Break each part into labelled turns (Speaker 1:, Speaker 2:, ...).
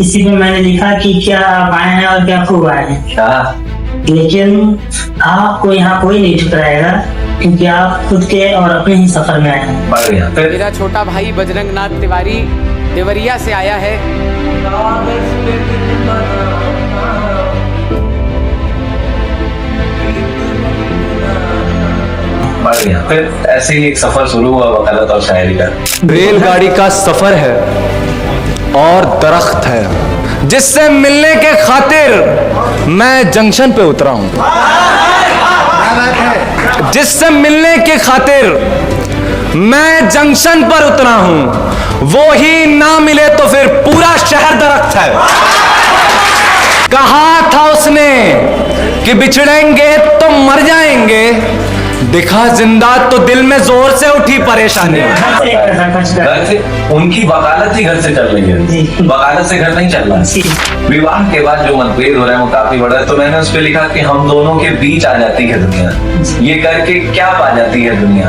Speaker 1: इसी में मैंने लिखा कि क्या आप आए हैं और क्या खूब आए हैं। लेकिन आपको यहाँ कोई नहीं ठुकराएगा, क्योंकि आप खुद के और अपने ही सफर में आए हैं।
Speaker 2: मेरा छोटा भाई बजरंग नाथ तिवारी देवरिया से आया है।
Speaker 3: फिर ऐसे ही एक सफर शुरू हुआ वकालत और शायरी का।
Speaker 4: रेलगाड़ी का सफर है और दरख्त है जिससे मिलने के खातिर मैं जंक्शन पे उतरा हूं। जिससे मिलने के खातिर मैं जंक्शन पर उतरा हूं, वो ही ना मिले तो फिर पूरा शहर दरख्त है। कहा था उसने कि बिछड़ेंगे तो मर जाएंगे, दिखा जिंदा तो दिल में जोर से उठी परेशानी।
Speaker 3: घर से उनकी वकालत ही घर से चल रही है, वकालत से घर नहीं चल रहा है। विवाह के बाद जो मतभेद हो रहे हैं वो काफी बड़ा है, तो मैंने उस पर लिखा कि हम दोनों के बीच आ जाती है दुनिया, ये करके क्या पा जाती है दुनिया,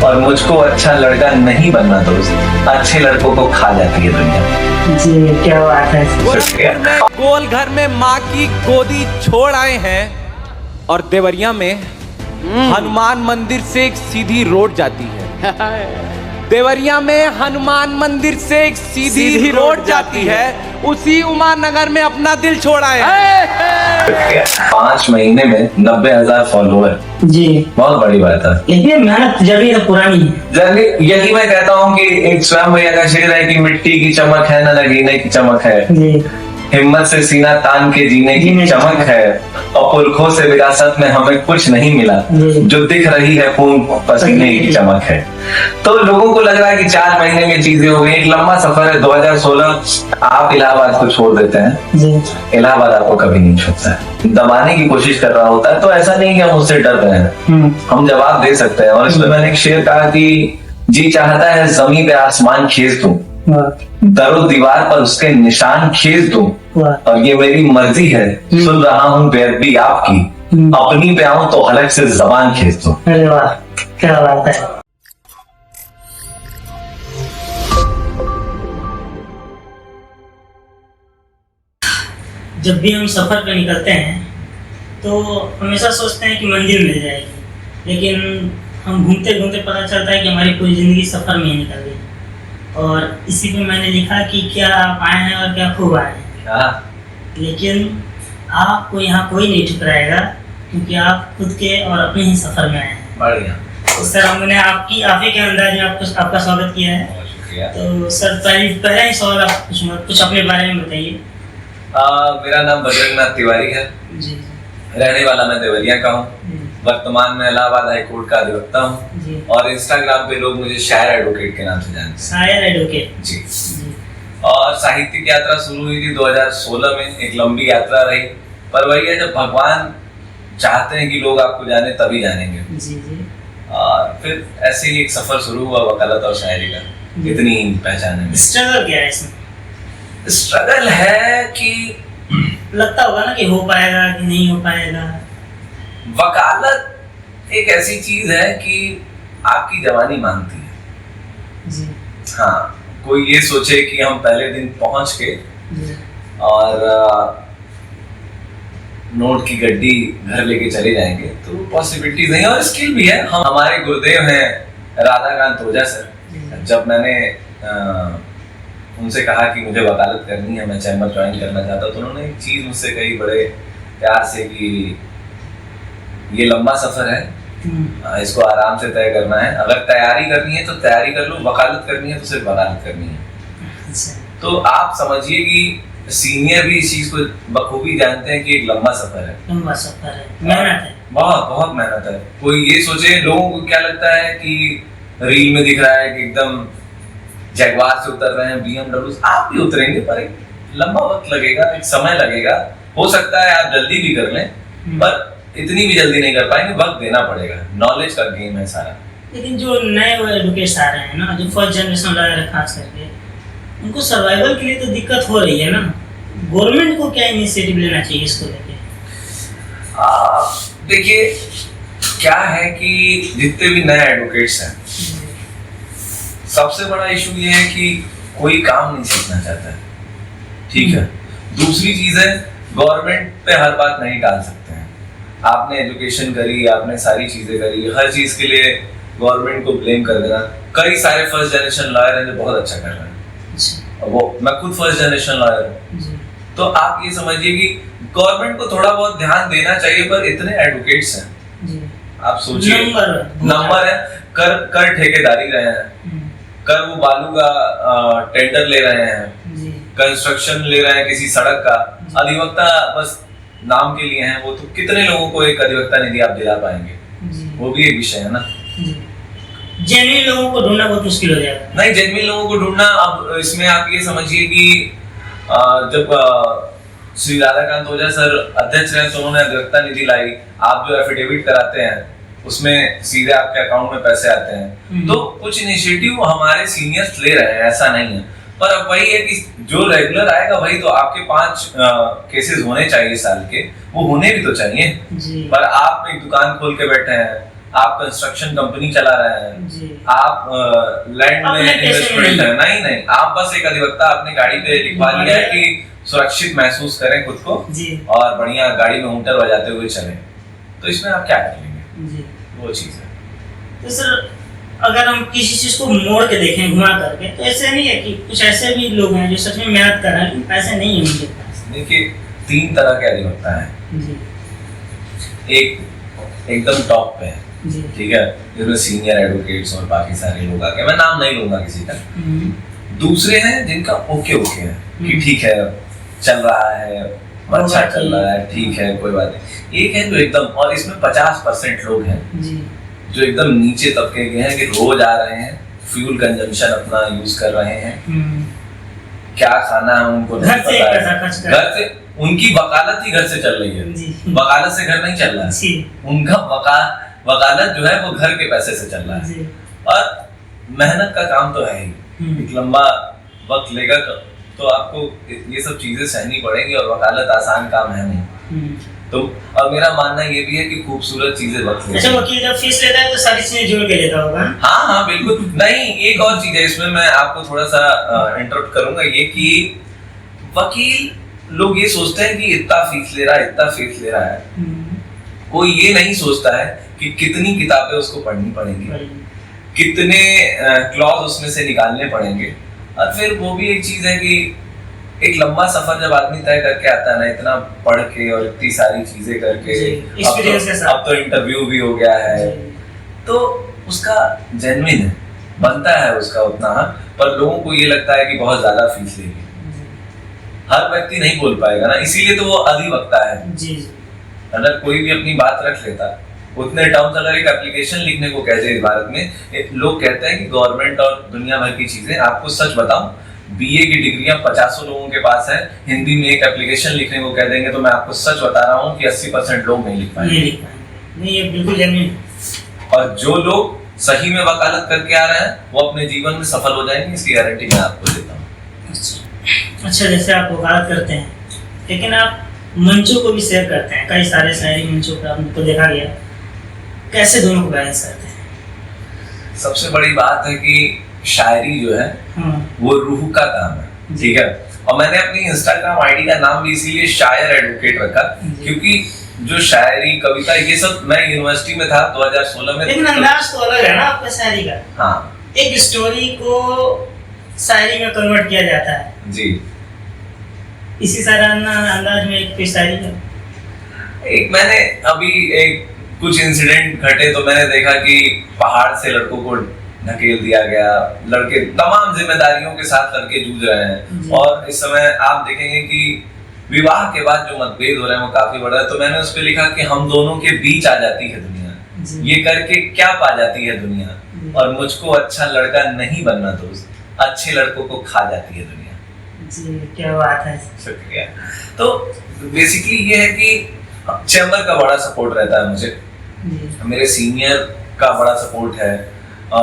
Speaker 3: और मुझको अच्छा लड़का नहीं बनना दोस्त, अच्छे लड़कों को खा जाती है दुनिया।
Speaker 1: जी क्या बात है।
Speaker 2: गोल घर में माँ की गोदी छोड़ आए हैं और देवरिया में हनुमान मंदिर से एक सीधी रोड जाती है। देवरिया में हनुमान मंदिर से एक सीधी रोड जाती है, उसी उमा नगर में अपना दिल छोड़ आए हैं।
Speaker 3: 5 महीने में 90,000 फॉलोअर,
Speaker 1: जी
Speaker 3: बहुत बड़ी बात है।
Speaker 1: लेकिन मेहनत जबी है पुरानी है।
Speaker 3: यही मैं कहता हूँ कि एक स्वयं भैया का शेर है कि मिट्टी की चमक है न लगीने की चमक है,
Speaker 1: जी
Speaker 3: हिम्मत से सीना तान के जीने की चमक है, और पुरखों से विरासत में हमें कुछ नहीं मिला, जो दिख रही है खून पसीने की चमक है। तो लोगों को लग रहा है कि 4 महीने में चीजें हो गई। एक लंबा सफर है। 2016 आप इलाहाबाद को छोड़ देते हैं, इलाहाबाद आपको कभी नहीं छोड़ता है, दबाने की कोशिश कर रहा होता है। तो ऐसा नहीं कि हम उससे डर रहे हैं, हम जवाब दे सकते हैं। और इसमें मैंने एक शेर कहा कि जी चाहता है जमीन पे आसमान खींच दूं, दरो दीवार पर उसके निशान खींच दूं, और ये मेरी मर्जी है, सुन रहा हूँ बेअदबी आपकी, अपनी पे आऊं तो हलक से जबान खींच दूं।
Speaker 1: अरे वाह क्या बात है। जब भी हम सफर पर निकलते हैं तो हमेशा सोचते हैं कि मंजिल मिल जाएगी, लेकिन हम घूमते घूमते पता चलता है कि हमारी पूरी जिंदगी सफर में ही निकल गई। और इसी पे मैंने लिखा कि क्या आप आए हैं और क्या खूब आए हैं। लेकिन आपको यहाँ कोई नहीं ठुकराएगा, क्योंकि आप खुद के और अपने ही सफर में आए हैं।
Speaker 3: बढ़िया।
Speaker 1: तो सर हमने आप ही के अंदाज में आपका स्वागत किया है। तो सर पहला ही सवाल आप कुछ अपने बारे में बताइए।
Speaker 3: मेरा नाम बजरंग नाथ तिवारी है,
Speaker 1: जी
Speaker 3: रहने वाला मैं देवरिया का हूँ, वर्तमान में इलाहाबाद हाईकोर्ट का अधिवक्ता हूँ, और इंस्टाग्राम पे लोग मुझे शायर एडवोकेट के नाम से जानते हैं।
Speaker 1: शायर एडवोकेट
Speaker 3: जी। और साहित्यिक यात्रा शुरू हुई थी 2016 में, एक लंबी यात्रा रही, पर वही है जब भगवान चाहते हैं कि लोग आपको जाने तभी जानेंगे।
Speaker 1: जी
Speaker 3: और फिर ऐसे ही एक सफर शुरू हुआ वकालत और शायरी का, इतनी ही पहचाने में।
Speaker 1: स्ट्रगल क्या है इसमें?
Speaker 3: स्ट्रगल है कि
Speaker 1: लगता होगा ना कि हो पाएगा कि नहीं हो पाएगा।
Speaker 3: वकालत एक ऐसी चीज है कि आपकी जवानी मांगती है।
Speaker 1: जी
Speaker 3: हाँ, कोई ये सोचे कि हम पहले दिन पहुंच के और नोट की गड्डी घर लेके चले जाएंगे, तो पॉसिबिलिटीज नहीं है। और स्किल भी है। हम हमारे गुरुदेव हैं राधाकांत ओझा सर, जब मैंने उनसे कहा कि मुझे वकालत करनी है, मैं चैम्बर ज्वाइन करना चाहता, तो उन्होंने एक चीज मुझसे कही बड़े प्यार से कि ये लंबा सफर है, इसको आराम से तय करना है। अगर तैयारी करनी है तो तैयारी कर लो, वकालत करनी है तो सिर्फ वकालत करनी है। तो आप समझिए कि सीनियर भी इस चीज को बखूबी जानते हैं कि एक लंबा सफर है,
Speaker 1: मेहनत है,
Speaker 3: बहुत मेहनत है। कोई ये सोचे, लोगों को क्या लगता है कि रील में दिख रहा है कि एकदम जगवार से उतर रहे हैं, BMW, आप भी उतरेंगे, पर एक लंबा वक्त लगेगा, एक समय लगेगा। हो सकता है आप जल्दी भी कर लें, पर इतनी भी जल्दी नहीं कर पाएंगे, वक्त देना पड़ेगा। नॉलेज का गेम है सारा।
Speaker 1: लेकिन जो नए एडवोकेट्स आ रहे हैं ना, जो फर्स्ट जनरेशन लगा रहे खास करके, उनको सर्वाइवल के लिए तो दिक्कत हो रही है ना। गवर्नमेंट को क्या इनिशिएटिव लेना चाहिए इसको लेके?
Speaker 3: देखिए क्या है कि जितने भी नए एडवोकेट्स हैं, सबसे बड़ा इशू ये है कि कोई काम नहीं सीखना चाहता है। ठीक है। दूसरी चीज है, गवर्नमेंट पे हर बात नहीं डाल सकते हैं। आपने एजुकेशन करी, आपने सारी चीजें करी, हर चीज के लिए गवर्नमेंट को ब्लेम कर देना। कई सारे फर्स्ट जनरेशन लॉयर हैं जो बहुत अच्छा कर रहे हैं, वो मैं खुद फर्स्ट जनरेशन लॉयर हूँ। तो आप ये समझिए कि गवर्नमेंट को थोड़ा बहुत ध्यान देना चाहिए, पर इतने एडवोकेट्स हैं, आप सोचिए, नंबर है, कर ठेकेदारी रहे हैं, कर वो बालू का टेंडर ले रहे हैं, कंस्ट्रक्शन ले रहे हैं किसी सड़क का, अधिवक्ता बस नाम के लिए हैं। वो तो कितने लोगों को एक अधिवक्ता निधि आप दिला पाएंगे, वो भी एक विषय है ना।
Speaker 1: जेन्युइन लोगों को ढूंढना बहुत मुश्किल हो जाएगा।
Speaker 3: नहीं, जेन्युइन लोगों को ढूंढना, अब इसमें आप ये समझिए कि जब श्री राधाकांत ओझा सर अध्यक्ष रहे तो उन्होंने अधिवक्ता निधि लाई। आप जो एफिडेविट कराते हैं उसमें सीधे आपके अकाउंट में पैसे आते हैं। तो कुछ इनिशिएटिव हमारे सीनियर्स ले रहे हैं, ऐसा नहीं है। पर अब वही है कि जो रेगुलर आएगा वही, तो आपके 5 केसेस होने चाहिए साल के, वो होने भी तो चाहिए। पर आप एक दुकान खोल के बैठे हैं, आप कंस्ट्रक्शन कंपनी चला रहे हैं, आप लैंड में इन्वेस्टमेंट है, नहीं, आप बस एक अधिवक्ता अपनी गाड़ी पे लिखवा लिया है कि सुरक्षित महसूस करें खुद को और बढ़िया गाड़ी में हूटर बजाते हुए चलें। तो इसमें आप क्या कर लेंगे, वो चीज है।
Speaker 1: तो सर अगर हम किसी चीज को मोड़ के देखें, घुमा करके, तो ऐसे नहीं है कि कुछ ऐसे भी लोग हैं जो सच में मेहनत कर रहे हैं, पैसे नहीं है उनके पास।
Speaker 3: देखिए, 3 तरह के अधिवक्ता हैं। एक एकदम टॉप पे है, ठीक है, जिसमें सीनियर एडवोकेट्स और बाकी सारे लोग आके, मैं नाम नहीं लूंगा किसी का। दूसरे हैं जिनका ओके है कि ठीक है, चल रहा है, अच्छा चल रहा है, ठीक है, कोई बात नहीं। एक है जो एकदम, और इसमें 50% लोग हैं जो एकदम नीचे तबके के हैं, कि रोज आ रहे हैं, फ्यूल कंजम्पशन अपना यूज कर रहे हैं, क्या खाना है उनको नहीं पता है, घर से उनकी वकालत ही घर से चल रही है, वकालत से घर नहीं चल रहा है, उनका वकालत जो है वो घर के पैसे से चल रहा है। और मेहनत का काम तो है ही, एक लंबा वक्त लेगा, तो आपको ये सब चीजें सहनी पड़ेंगी, और वकालत आसान काम है नहीं। तो और मेरा मानना ये भी है कि खूबसूरत चीजें वक्त लेती हैं।
Speaker 1: अच्छा, वकील जब फीस लेता है तो सारी चीजें जोड़ के लेता होगा।
Speaker 3: हाँ, बिल्कुल। नहीं, एक और चीज है इसमें, मैं आपको थोड़ा सा इंटरप्ट करूंगा, ये कि वकील लोग ये सोचते हैं कि इतना फीस ले रहा है, इतना फीस ले रहा है, कोई ये नहीं सोचता है कि कितनी किताबें उसको पढ़नी पड़ेंगी, कितने क्लॉज उसमें से निकालने पड़ेंगे। और फिर वो भी एक चीज है कि एक लंबा सफर जब आदमी तय करके आता है ना, इतना पढ़ के और इतनी सारी चीजें करके, अब तो इंटरव्यू भी हो गया है, तो उसका जेन्युइन है, बनता है उसका उतना। पर लोगों को ये लगता है कि बहुत ज्यादा फीस लेगी, हर व्यक्ति नहीं बोल पाएगा ना, इसीलिए तो वो अधिवक्ता है। अगर कोई भी अपनी बात रख लेता, उतने टर्म्स, अगर एक एप्लीकेशन लिखने को कहते हैं भारत में, लोग कहते हैं कि गवर्नमेंट और दुनिया भर की चीजें, आपको सच बताऊं, बीए की डिग्रियां 50 लोगों के पास है, हिंदी में एक एप्लीकेशन लिखने को कह देंगे तो मैं आपको सच बता रहा हूं कि 80% लोग नहीं लिख पाएंगे।
Speaker 1: नहीं, ये बिल्कुल जेन्युइन।
Speaker 3: और जो लोग सही में वकालत करके आ रहे हैं वो अपने जीवन में सफल हो जाएंगे, इसकी गारंटी मैं आपको देता हूँ।
Speaker 1: अच्छा, जैसे आप वकालत करते हैं, लेकिन आप मंचों को भी शेयर करते हैं, कई सारे शायरी मंचों पर आपको देखा गया, कैसे दोनों को बैलेंस करते हैं?
Speaker 3: सबसे बड़ी बात है कि शायरी जो है वो रूह का काम है, ठीक है। और मैंने अपनी इंस्टाग्राम आईडी का नाम भी इसीलिए शायर एडवोकेट रखा, क्योंकि जो शायरी, कविता, ये सब मैं यूनिवर्सिटी में था 2016 में।
Speaker 1: लेकिन अंदाज तो अलग है ना आपका शायरी का।
Speaker 3: हाँ,
Speaker 1: एक स्टोरी को शायरी में कन्वर्ट किया जाता है
Speaker 3: जी।
Speaker 1: इसी सारा अंदाज में एक शायरी है।
Speaker 3: एक मैंने अभी कुछ इंसिडेंट घटे तो मैंने देखा कि पहाड़ से लड़कों को ढकेल दिया गया, लड़के तमाम जिम्मेदारियों के साथ लड़के जूझ रहे हैं, और इस समय आप देखेंगे कि विवाह के बाद जो मतभेद हो रहे हैं वो काफी बड़ा है। तो मैंने उस पर लिखा कि हम दोनों के बीच आ जाती है दुनिया, ये करके क्या पा जाती है दुनिया, और मुझको अच्छा लड़का नहीं बनना दोस्त, अच्छे लड़कों को खा जाती है दुनिया।
Speaker 1: जी, क्या बात है,
Speaker 3: शुक्रिया। तो बेसिकली ये है कि चैम्बर का बड़ा सपोर्ट रहता है मुझे, मेरे सीनियर का बड़ा सपोर्ट है,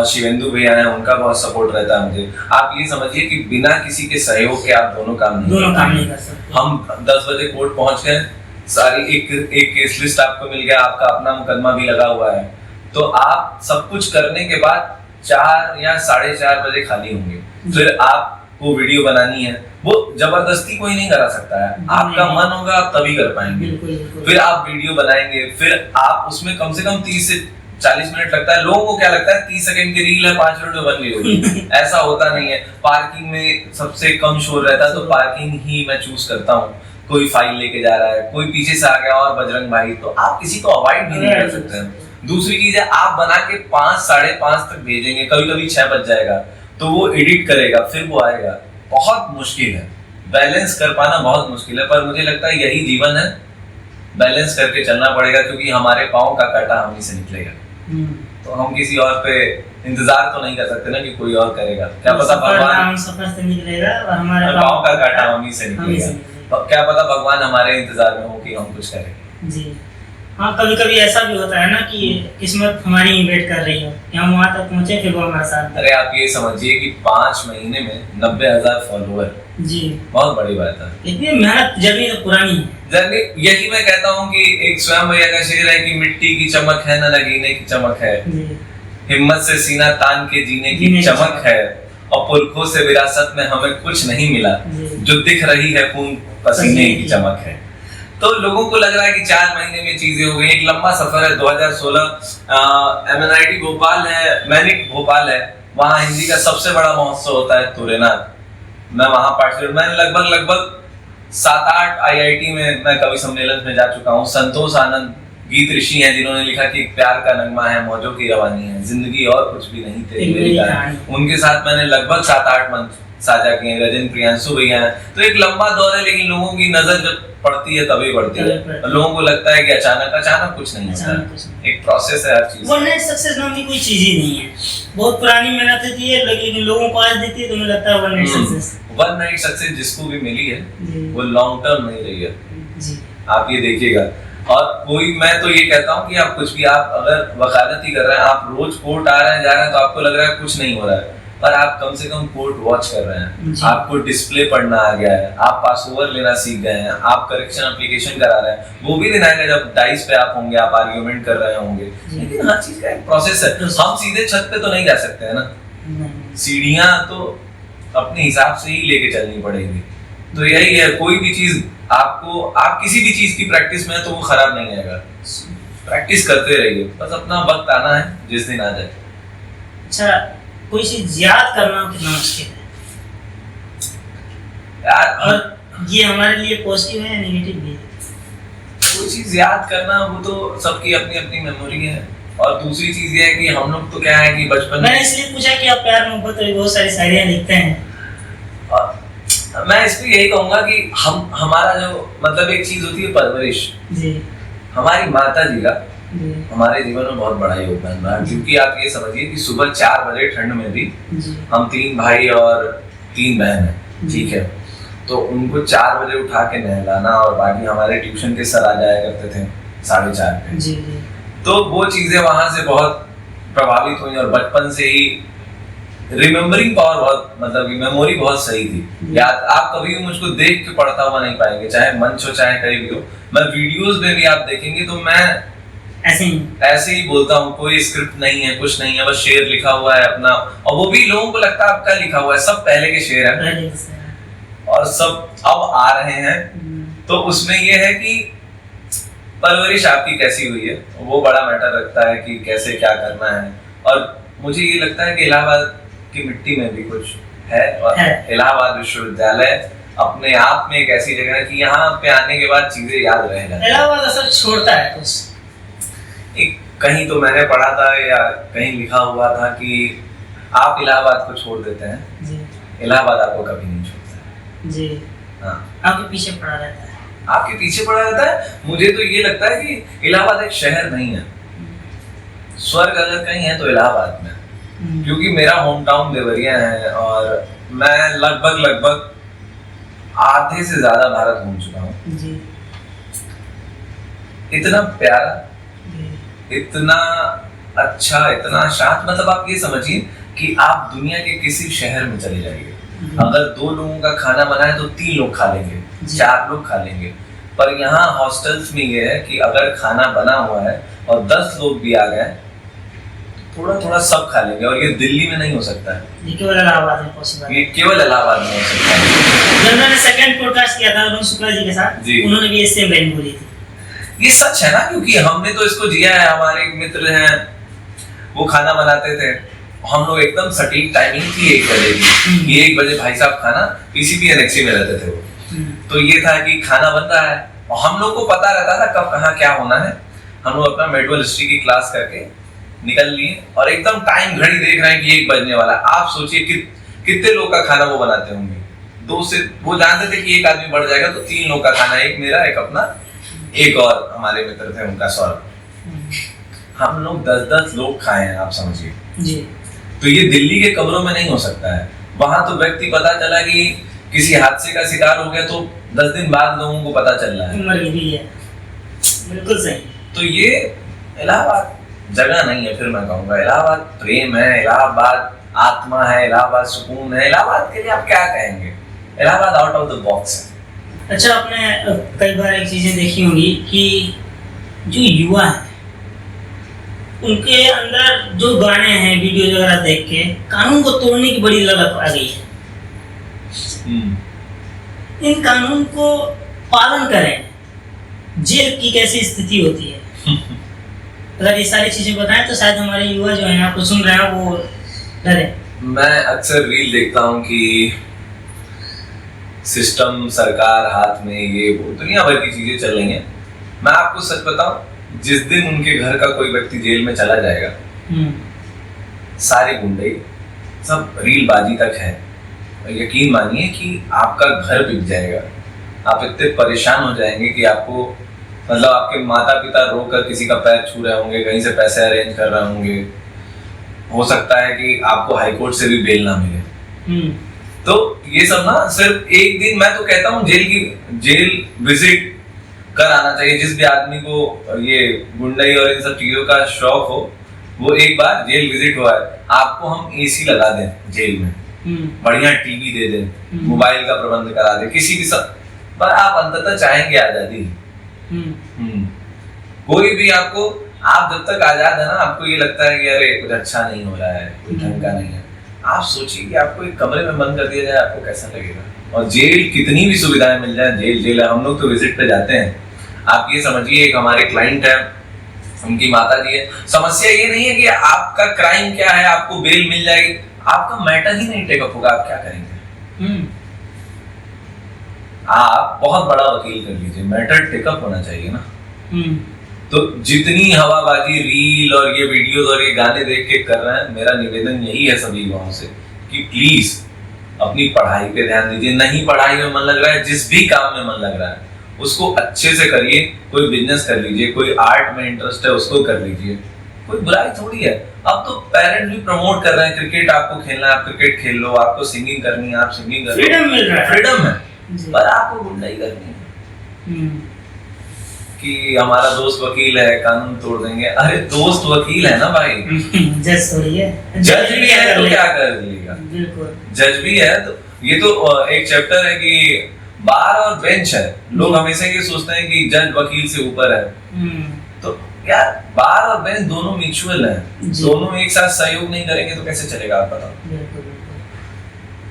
Speaker 3: शिवेंदु भैया हैं, उनका बहुत सपोर्ट रहता है मुझे। आप ये समझिए कि बिना किसी के सहयोग के आप दोनों काम नहीं कर सकते। हम 10 बजे कोर्ट पहुंच गए, सारी एक केस लिस्ट आपको मिल गया, आपका अपना मुकदमा भी लगा हुआ है, तो आप सब कुछ करने के बाद 4 या 4:30 बजे खाली होंगे। फिर आप आपको वीडियो बनानी है, वो जबरदस्ती कोई नहीं करा सकता है। आपका मन होगा आप तभी कर पाएंगे। फिर आप वीडियो बनाएंगे, फिर आप उसमें कम से कम 30 से 40 मिनट लगता है। लोगों को क्या लगता है 30 सेकंड की रील है 5 मिनट में बन गई होगी। ऐसा होता नहीं है। पार्किंग में सबसे कम शोर रहता है, तो पार्किंग ही मैं चूज करता हूँ। कोई फाइल लेके जा रहा है, कोई पीछे से आ गया और बजरंग भाई, तो आप किसी को अवॉइड भी नहीं कर सकते हैं। दूसरी चीज है, आप बना के 5 साढ़े 5 तक भेजेंगे, कभी कभी 6 बज जाएगा, तो वो एडिट करेगा, फिर वो आएगा। बहुत मुश्किल है, बैलेंस कर पाना बहुत मुश्किल है, पर मुझे लगता है यही जीवन है। बैलेंस करके चलना पड़ेगा, क्योंकि हमारे पाँव का कांटा हम ही से निकलेगा। तो हम किसी और पे इंतजार तो नहीं कर सकते ना कि कोई और करेगा। क्या पता भगवान
Speaker 1: सफर से निकलेगा और हमारे
Speaker 3: पाँव का कांटा हम ही से निकलेगा। क्या पता भगवान हमारे इंतजार में हो कि हम कुछ करें।
Speaker 1: जी हाँ, कभी कभी ऐसा भी होता है ना कि किस्मत हमारी ही वेट कर रही हो कि हम वहाँ तक पहुँचे, फिर वो हमारे साथ।
Speaker 3: अरे आप ये समझिए कि 5 महीने में 90,000 फॉलोअर,
Speaker 1: जी
Speaker 3: बहुत बड़ी बात है।
Speaker 1: इतनी मेहनत, जर्नी तो पुरानी है।
Speaker 3: जर्नी, यही मैं कहता हूँ कि एक स्वयं भैया का शेर है कि मिट्टी की चमक है न नगीने की चमक है, हिम्मत से सीना तान के जीने की चमक है, और पुरखों से विरासत में हमें कुछ नहीं मिला, जो दिख रही है खून पसीने की चमक है। तो लोगों को लग रहा है कि 4 महीने में चीजें हो गई। एक लंबा सफर है। 2016 MNIT भोपाल है, मैनिक भोपाल है, वहाँ हिंदी का सबसे बड़ा महोत्सव होता है तुरेनाथ। मैं वहाँ पार्टिसिपेट, मैंने लगभग 7-8 IIT में मैं कवि सम्मेलन में जा चुका हूँ। संतोष आनंद गीत ऋषि हैं, जिन्होंने लिखा कि प्यार का नगमा है, मौजों की रवानी है, जिंदगी और कुछ भी नहीं तेरी मेरी कहानी। उनके साथ मैंने लगभग 7-8 मंच साझा किए। रजन प्रियांशु भैया हैं। तो एक लंबा दौर है, लेकिन लोगों की नजर जब पड़ती है तभी पड़ती है। लोगों को लगता है कि अचानक कुछ नहीं होता है। एक प्रोसेस है हर चीज।
Speaker 1: ओवरनाइट सक्सेस नाम की कोई चीज ही नहीं है। बहुत पुरानी मेहनत होती है, लेकिन लोगों को आज देती है तो मुझे लगता है ओवरनाइट सक्सेस।
Speaker 3: ओवरनाइट सक्सेस जिसको भी मिली है वो लॉन्ग टर्म नहीं रही है।
Speaker 1: जी
Speaker 3: आप ये देखिएगा। और कोई, मैं तो ये कहता हूँ कि आप कुछ भी, आप अगर वकालती कर रहे हैं, आप रोज कोर्ट आ रहे हैं जा रहे हैं, तो आपको लग रहा है कुछ नहीं हो रहा है, पर आप कम से कम कोर्ट वॉच कर रहे हैं, आपको डिस्प्ले पढ़ना आ गया है, आप पास ओवर लेना सीख गए हैं, आप करेक्शन एप्लीकेशन करा रहे हैं। वो भी दिन आएगा जब डाइस पे आप होंगे, आप आर्ग्यूमेंट कर रहे होंगे। लेकिन हर चीज का एक प्रोसेस है। हम सीधे छत पे तो नहीं जा सकते है ना, सीढ़ियां तो अपने हिसाब से ही लेके चलनी पड़ेगी। तो यही है, कोई भी चीज आपको, आप किसी भी चीज की प्रैक्टिस में तो वो खराब नहीं आएगा। प्रैक्टिस करते रहिए, बस अपना वक्त आना है, जिस दिन आ जाए।
Speaker 1: अच्छा, कोई चीज याद करना कितना मुश्किल है
Speaker 3: यार,
Speaker 1: और ये हमारे लिए पॉजिटिव है या नेगेटिव भी है?
Speaker 3: कोई चीज याद करना वो तो सबकी अपनी अपनी मेमोरी है। और दूसरी चीज ये है कि हम लोग तो क्या है कि बचपन में,
Speaker 1: मैंने इसलिए पूछा कि आप प्यार मोहब्बत और बहुत सारी शायरियां लिखते हैं।
Speaker 3: मैं इसमें यही कहूंगा कि हमारा जो मतलब एक चीज होती है परवरिश,
Speaker 1: जी
Speaker 3: हमारी माता जी का हमारे जीवन में बहुत बड़ा योगदान रहा। क्योंकि आप ये समझिए कि सुबह 4 बजे ठंड में भी हम 3 भाई और 3 बहन हैं, ठीक है, तो उनको 4 बजे उठा के नहलाना, और बाकी हमारे ट्यूशन के सर आ जाया करते थे 4:30 पे। तो वो चीजें वहां से बहुत प्रभावित हुई, और बचपन से ही रिमेम्बरिंग पावर बहुत, मतलब मेमोरी बहुत सही थी। याद आप कभी भी मुझको देख के पढ़ता हुआ नहीं पाएंगे, चाहे मंच हो चाहे कहीं भी हो। मैं वीडियोस में भी आप देखेंगे तो मैं ऐसे ही बोलता हूँ, कोई स्क्रिप्ट नहीं है, कुछ नहीं है, बस शेर लिखा हुआ है अपना, और वो भी लोगों को लगता है आपका लिखा हुआ है, सब पहले के शेर है और सब अब आ रहे हैं। तो उसमें ये है कि परवरिश आपकी कैसी हुई है वो बड़ा मैटर रखता है कि कैसे क्या करना है। और मुझे ये लगता है कि इलाहाबाद की मिट्टी में भी कुछ है, और इलाहाबाद विश्वविद्यालय अपने आप में एक ऐसी जगह है कि यहाँ पे आने के बाद चीजें याद रह जाती हैं।
Speaker 1: इलाहाबाद असर छोड़ता है कुछ।
Speaker 3: एक कहीं तो मैंने पढ़ा था या कहीं लिखा हुआ था कि आप इलाहाबाद को छोड़ देते हैं, इलाहाबाद आपको कभी नहीं छोड़ता
Speaker 1: जी।
Speaker 3: हाँ,
Speaker 1: आपके पीछे पड़ा रहता है,
Speaker 3: आपके पीछे पड़ा रहता है। मुझे तो ये लगता है कि इलाहाबाद एक शहर नहीं है, स्वर्ग अगर कहीं है तो इलाहाबाद में, क्योंकि मेरा होम टाउन देवरिया है, और मैं लगभग आधे से ज्यादा भारत घूम चुका हूँ। इतना प्यारा, इतना अच्छा, इतना शांत, मतलब आप ये समझिए कि आप दुनिया के किसी शहर में चले जाइए, अगर 2 लोगों का खाना बना है तो 3 लोग खा लेंगे, 4 लोग खा लेंगे। पर यहाँ हॉस्टल्स में ये है कि अगर खाना बना हुआ है और 10 लोग भी आ गए थोड़ा थोड़ा सब खा लेंगे, और ये दिल्ली में नहीं हो सकता है,
Speaker 1: ये केवल इलाहाबाद में पॉसिबल है।
Speaker 3: ये केवल इलाहाबाद में हो सकता है।
Speaker 1: जब मैंने सेकंड पॉडकास्ट किया था अरुण शुक्ला जी के साथ,
Speaker 3: जी।
Speaker 1: उन्होंने भी सेम लाइन बोली थी।
Speaker 3: ये सच है ना, क्योंकि हमने तो इसको जिया है। हमारे एक मित्र हैं, वो खाना बनाते थे, हम लोग एकदम सटीक टाइमिंग थी 1 बजे की, ये 1 बजे भाई साहब खाना पीसीपी एनेक्सी में रहते थे वो, तो ये था कि खाना बन रहा है और हम लोग को पता रहता था कब कहाँ क्या होना है। हम लोग अपना मेडुअल हिस्ट्री की क्लास करके निकल लिए और एकदम टाइम घड़ी देख रहे हैं कि 1 बजने वाला। आप सोचिए कि कितने लोग का खाना वो बनाते होंगे। 2 से वो जानते थे कि 1 आदमी बढ़ जाएगा तो 3 लोग का खाना, एक मेरा, एक अपना, एक और हमारे मित्र थे उनका, सौरभ। हम लोग 10-10 लोग खाए हैं, आप समझिए
Speaker 1: जी।
Speaker 3: तो ये दिल्ली के कमरों में नहीं हो सकता है। वहां तो व्यक्ति पता चला कि किसी हादसे का शिकार हो गया तो 10 दिन बाद लोगों को पता चल रहा है।
Speaker 1: मर गई है, बिल्कुल सही।
Speaker 3: तो ये इलाहाबाद जगह नहीं है, फिर मैं कहूंगा इलाहाबाद प्रेम है, इलाहाबाद आत्मा है, इलाहाबाद सुकून है। इलाहाबाद के लिए आप क्या कहेंगे? Allahabad out of the box है।
Speaker 1: अच्छा, आपने कई बार एक चीजें देखी होंगी कि जो युवा है उनके अंदर जो गाने हैं, वीडियो वगैरह देख के कानून को तोड़ने की बड़ी ललक आ गई है। इन कानून को पालन करें, जेल की कैसी स्थिति होती है? अगर ये सारी चीजें बताएं तो शायद हमारे युवा जो है आपको सुन रहे हैं वो डरे।
Speaker 3: मैं अक्सर रील देखता हूँ कि सिस्टम, सरकार हाथ में, ये वो दुनिया भर की चीजें चल रही हैं। मैं आपको सच बताऊं, जिस दिन उनके घर का कोई व्यक्ति जेल में चला जाएगा, सारे गुंडे सब रीलबाजी तक है, यकीन मानिए कि आपका घर बिक जाएगा। आप इतने परेशान हो जाएंगे कि आपको, मतलब आपके माता पिता रोकर किसी का पैर छू रहे होंगे, कहीं से पैसे अरेंज कर रहे होंगे, हो सकता है कि आपको हाईकोर्ट से भी बेल ना मिले। तो ये सब ना सिर्फ एक दिन, मैं तो कहता हूँ जेल विजिट कर आना चाहिए। जिस भी आदमी को ये गुंडाई और इन सब चीजों का शौक हो, वो एक बार जेल विजिट हुआ है। आपको हम एसी लगा दें जेल में, बढ़िया टीवी दे दें, मोबाइल का प्रबंध करा दें, किसी की सब, पर आप अंततः चाहेंगे आजादी। कोई भी आपको, आप जब तक आजाद है ना, आपको ये लगता है कि अरे कुछ अच्छा नहीं हो रहा है, कुछ ढंग का नहीं है। आप सोचिए कि आपको एक कमरे में बंद कर दिया जाए, आपको कैसा लगेगा? और जेल कितनी भी सुविधाएं मिल जाए, जेल है। हम लोग तो विजिट पे जाते हैं। आप ये समझिए, एक हमारे क्लाइंट है, उनकी माता जी है। समस्या ये नहीं है कि आपका क्राइम क्या है, आपको बेल मिल जाएगी, आपका मैटर ही नहीं टेकअप होगा, आप क्या करेंगे? आप बहुत बड़ा वकील कर लीजिए, मैटर टेकअप होना चाहिए ना। तो जितनी हवाबाजी रील और ये वीडियोस और ये गाने देख के कर रहे हैं, मेरा निवेदन यही है सभी युवाओं से कि प्लीज अपनी पढ़ाई पे ध्यान दीजिए। नहीं पढ़ाई में मन लग रहा है, जिस भी काम में मन लग रहा है उसको अच्छे से करिए। कोई बिजनेस कर लीजिए, कोई आर्ट में इंटरेस्ट है उसको कर लीजिए, कोई बुराई थोड़ी है। अब तो पेरेंट्स भी प्रमोट कर रहे हैं, क्रिकेट आपको खेलना है आप क्रिकेट खेल लो, आपको सिंगिंग करनी है आप सिंगिंग कर लो,
Speaker 1: फ्रीडम मिल रहा है,
Speaker 3: फ्रीडम है। पर आपको गुंडाई करनी है कि हमारा दोस्त वकील है, कानून तोड़ देंगे। अरे दोस्त वकील है ना भाई,
Speaker 1: जज थोड़ी है,
Speaker 3: जज भी है तो क्या कर लेगा?
Speaker 1: बिल्कुल,
Speaker 3: जज भी है तो ये तो एक चैप्टर है कि बार और बेंच है। लोग हमेशा ये सोचते हैं कि जज वकील से ऊपर है, तो यार बार और बेंच दोनों म्यूचुअल है, दोनों एक साथ सहयोग नहीं करेंगे तो कैसे चलेगा, आप बताओ।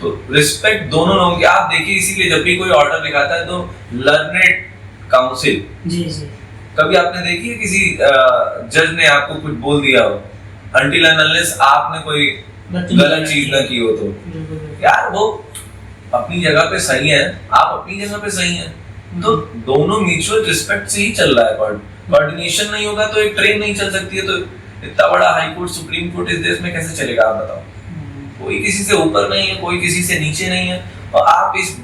Speaker 3: तो रिस्पेक्ट दोनों लोगों की। आप देखिए, इसीलिए जब भी कोई ऑर्डर लिखाता है तो लर्नेड काउंसिल,
Speaker 1: जी जी, कभी
Speaker 3: आपने देखी है किसी जज ने आपको कुछ बोल दिया हो, अनटिल एंड अनलेस आपने कोई गलत चीज ना की हो, तो यार वो अपनी जगह पे सही है, आप अपनी जगह पे सही है, तो दोनों म्यूचुअल रिस्पेक्ट से ही चल रहा है। कोऑर्डिनेशन नहीं होगा तो एक ट्रेन नहीं चल सकती है। तो इतना बड़ा हाई कोर्ट, सुप्रीम कोर्ट इस देश में कैसे चलेगा, आप बताओ। कोई किसी से ऊपर नहीं है, कोई किसी से नीचे नहीं है। और आप इस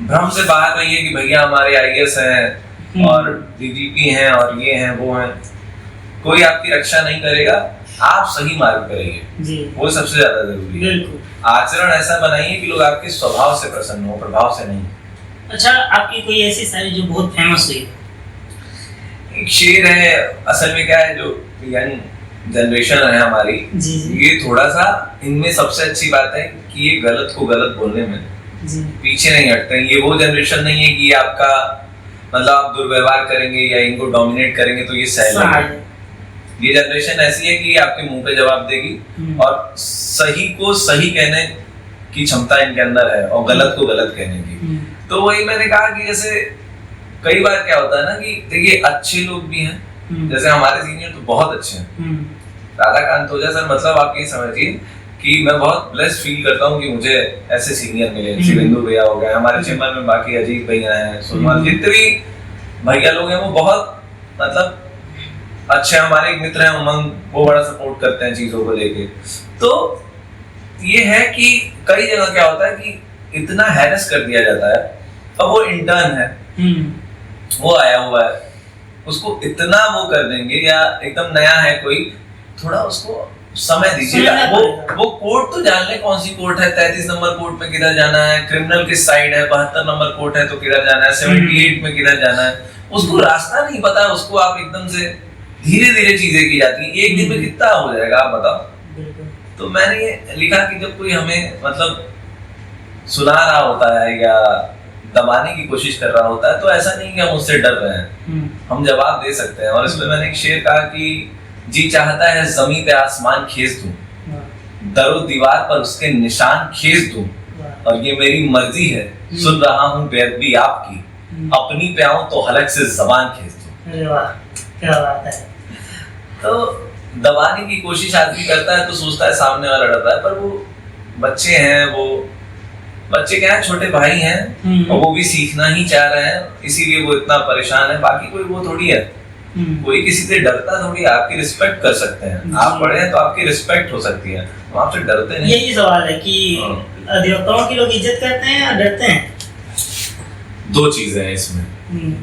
Speaker 3: भ्रम से बाहर रहिए कि भैया हमारे आईएएस हैं और डीजीपी हैं और ये हैं वो हैं, कोई आपकी रक्षा नहीं करेगा। आप सही मार्ग पे रहिए, वो सबसे ज्यादा जरूरी है। आचरण ऐसा बनाइए कि लोग आपके स्वभाव से प्रसन्न हो, प्रभाव से नहीं।
Speaker 1: अच्छा, आपकी कोई ऐसी शायरी जो बहुत फेमस हुई?
Speaker 3: एक शेर है, असल में क्या है, जो यंग जनरेशन है हमारी, ये थोड़ा सा, इनमें सबसे अच्छी बात है कि ये गलत को गलत बोलने में पीछे नहीं हटते हैं। ये वो जनरेशन नहीं है कि आपका, मतलब आप दुर्व्यवहार करेंगे या इनको डोमिनेट करेंगे तो ये सह लेंगे। ये जनरेशन ऐसी है कि आपके मुंह पे जवाब देगी और सही को सही कहने की क्षमता इनके अंदर है और गलत को गलत कहने की। तो वही मैंने कहा कि जैसे कई बार क्या होता है ना कि देखिए अच्छे लोग भी हैं, जैसे हमारे सीनियर तो बहुत अच्छे हैं। राधाकांत ओझा सर, मतलब आप ये समझिए कि मैं बहुत ब्लेस्ड फील करता हूँ कि मुझे ऐसे सीनियर मिले। शिवेंदु भैया हो गए हमारे चेंबर में, बाकी अजीत भैया हैं, सुरमाल, जितने भी भैया लोग हैं वो बहुत मतलब अच्छे। हमारे एक मित्र हैं उमंग, वो बड़ा सपोर्ट करते हैं चीजों को लेके। तो ये है कि कई जगह क्या होता है कि इतना हैरेस कर दिया जाता है। अब वो इंटर्न है, वो आया हुआ है, उसको इतना वो कर देंगे, या एकदम नया है कोई, थोड़ा उसको समय दीजिए। वो कोर्ट तो जान ले कौन सी कोर्ट है, 33 नंबर कोर्ट में किधर जाना है, क्रिमिनल किस साइड है, 72 नंबर कोर्ट है तो किधर जाना है, 78 में किधर जाना है, उसको रास्ता नहीं पता। उसको आप एकदम से धीरे धीरे चीजें की जाती है, एक दिन में कितना हो जाएगा आप बताओ। तो मैंने ये लिखा कि जब कोई हमें मतलब सुना रहा होता है या दबाने की कोशिश कर रहा होता है तो ऐसा नहीं कि हम उससे डर रहे हैं, हम जवाब दे सकते हैं। और इसमें मैंने एक शेर कहा कि जी चाहता है जमीन पे आसमान खींच दूं, दरो दीवार पर उसके निशान खींच दूं, और ये मेरी मर्जी है, सुन रहा हूँ बेअदबी आपकी, अपनी पे आऊं तो हलक से जबान खींच दूं।
Speaker 1: अरे वाह, क्या बात है।
Speaker 3: तो दबाने की कोशिश आदमी करता है तो सोचता है सामने वाला डर रहा है, पर वो बच्चे हैं, वो बच्चे क्या है, छोटे भाई हैं और वो भी सीखना ही चाह रहे हैं, इसीलिए वो इतना परेशान है। बाकी कोई वो थोड़ी है, कोई किसी से डरता थोड़ी, आपकी रिस्पेक्ट कर सकते हैं, आप बड़े हैं तो आपकी रिस्पेक्ट हो सकती है, हम आपसे डरते नहीं।
Speaker 1: यही सवाल है कि अधिवक्ताओं की लोग इज्जत करते हैं या डरते हैं?
Speaker 3: दो चीजें हैं इसमें,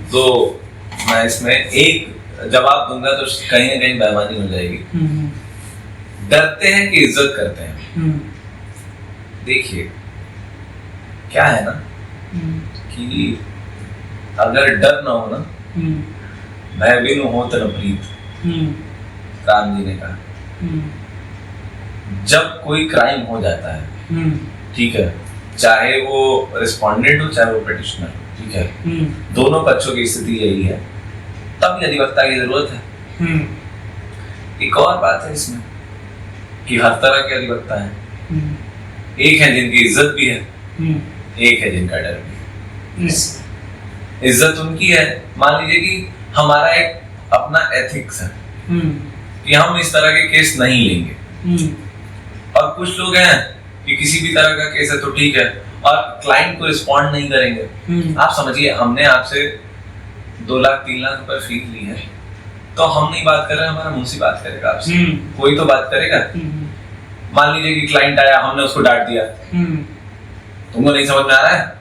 Speaker 3: तो मैं इसमें एक जवाब दूंगा तो कहीं ना कहीं बेईमानी हो जाएगी। डरते हैं कि इज्जत करते हैं? देखिए क्या है ना कि अगर डर ना हो ना, भय बिनु होत न प्रीत, राम जी ने कहा। जब कोई क्राइम हो जाता है, ठीक है, चाहे वो रिस्पोंडेंट हो चाहे वो पिटिशनर हो, ठीक है, दोनों पक्षों की स्थिति यही है, तब अधिवक्ता की जरूरत है। एक और बात है इसमें कि हर तरह के अधिवक्ता हैं, एक है जिनकी इज्जत भी है, एक है जिनका डर भी है। इज्जत उनकी है, मान लीजिए कि हमारा एक अपना एथिक्स है कि हम इस तरह के केस नहीं लेंगे, और कुछ लोग हैं कि किसी भी तरह का केस है तो ठीक है और क्लाइंट को रिस्पॉन्ड नहीं करेंगे। आप समझिए, हमने आपसे 2 लाख 3 लाख रुपए फीस ली है, तो हम नहीं बात कर रहे, हमारा मुंशी बात करेगा आपसे, कोई तो बात करेगा। मान लीजिए कि क्लाइंट आया, हमने उसको डांट दिया, तुमको नहीं समझ में आ रहा है,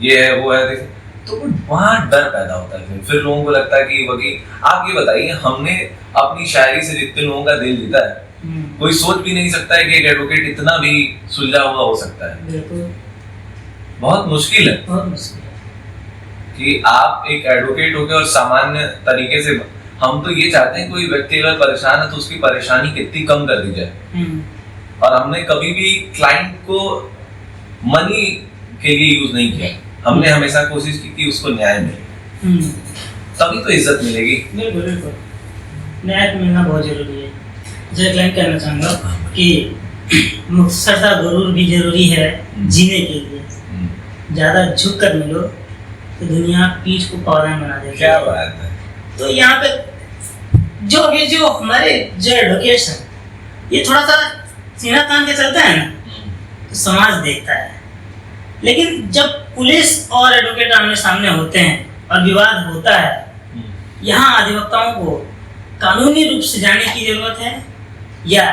Speaker 3: ये है वो है, देखिए, तो वहां डर पैदा होता है। फिर लोगों को लगता है कि वकील, आप ये बताइए, हमने अपनी शायरी से जितने लोगों का दिल जीता है, कोई सोच भी नहीं सकता है कि एक एडवोकेट इतना भी सुलझा हुआ हो सकता है। बहुत मुश्किल है कि आप एक एडवोकेट होकर और सामान्य तरीके से, हम तो ये चाहते हैं कोई व्यक्ति अगर परेशान है तो उसकी परेशानी कितनी कम कर दी जाए, और हमने कभी भी क्लाइंट को मनी के लिए यूज नहीं किया, हमने हमेशा कोशिश की कि उसको न्याय मिले, तभी तो इज्जत मिलेगी।
Speaker 1: बिल्कुल बिल्कुल, न्याय मिलना बहुत जरूरी है। जैसे क्लाइंट कहना चाहूंगा कि मुख्तसर गुरूर भी जरूरी है जीने के लिए, ज्यादा झुक कर मिलो तो दुनिया पीठ को पावदान बना देती है।
Speaker 3: क्या बात है।
Speaker 1: तो यहाँ पे जो हमारे जो एडवोकेट्स हैं, ये थोड़ा सा सीना तान के चलता है ना, तो समाज देखता है, लेकिन जब पुलिस और एडवोकेट आमने सामने होते हैं और विवाद होता है, यहाँ अधिवक्ताओं को कानूनी रूप से जाने की जरूरत है, या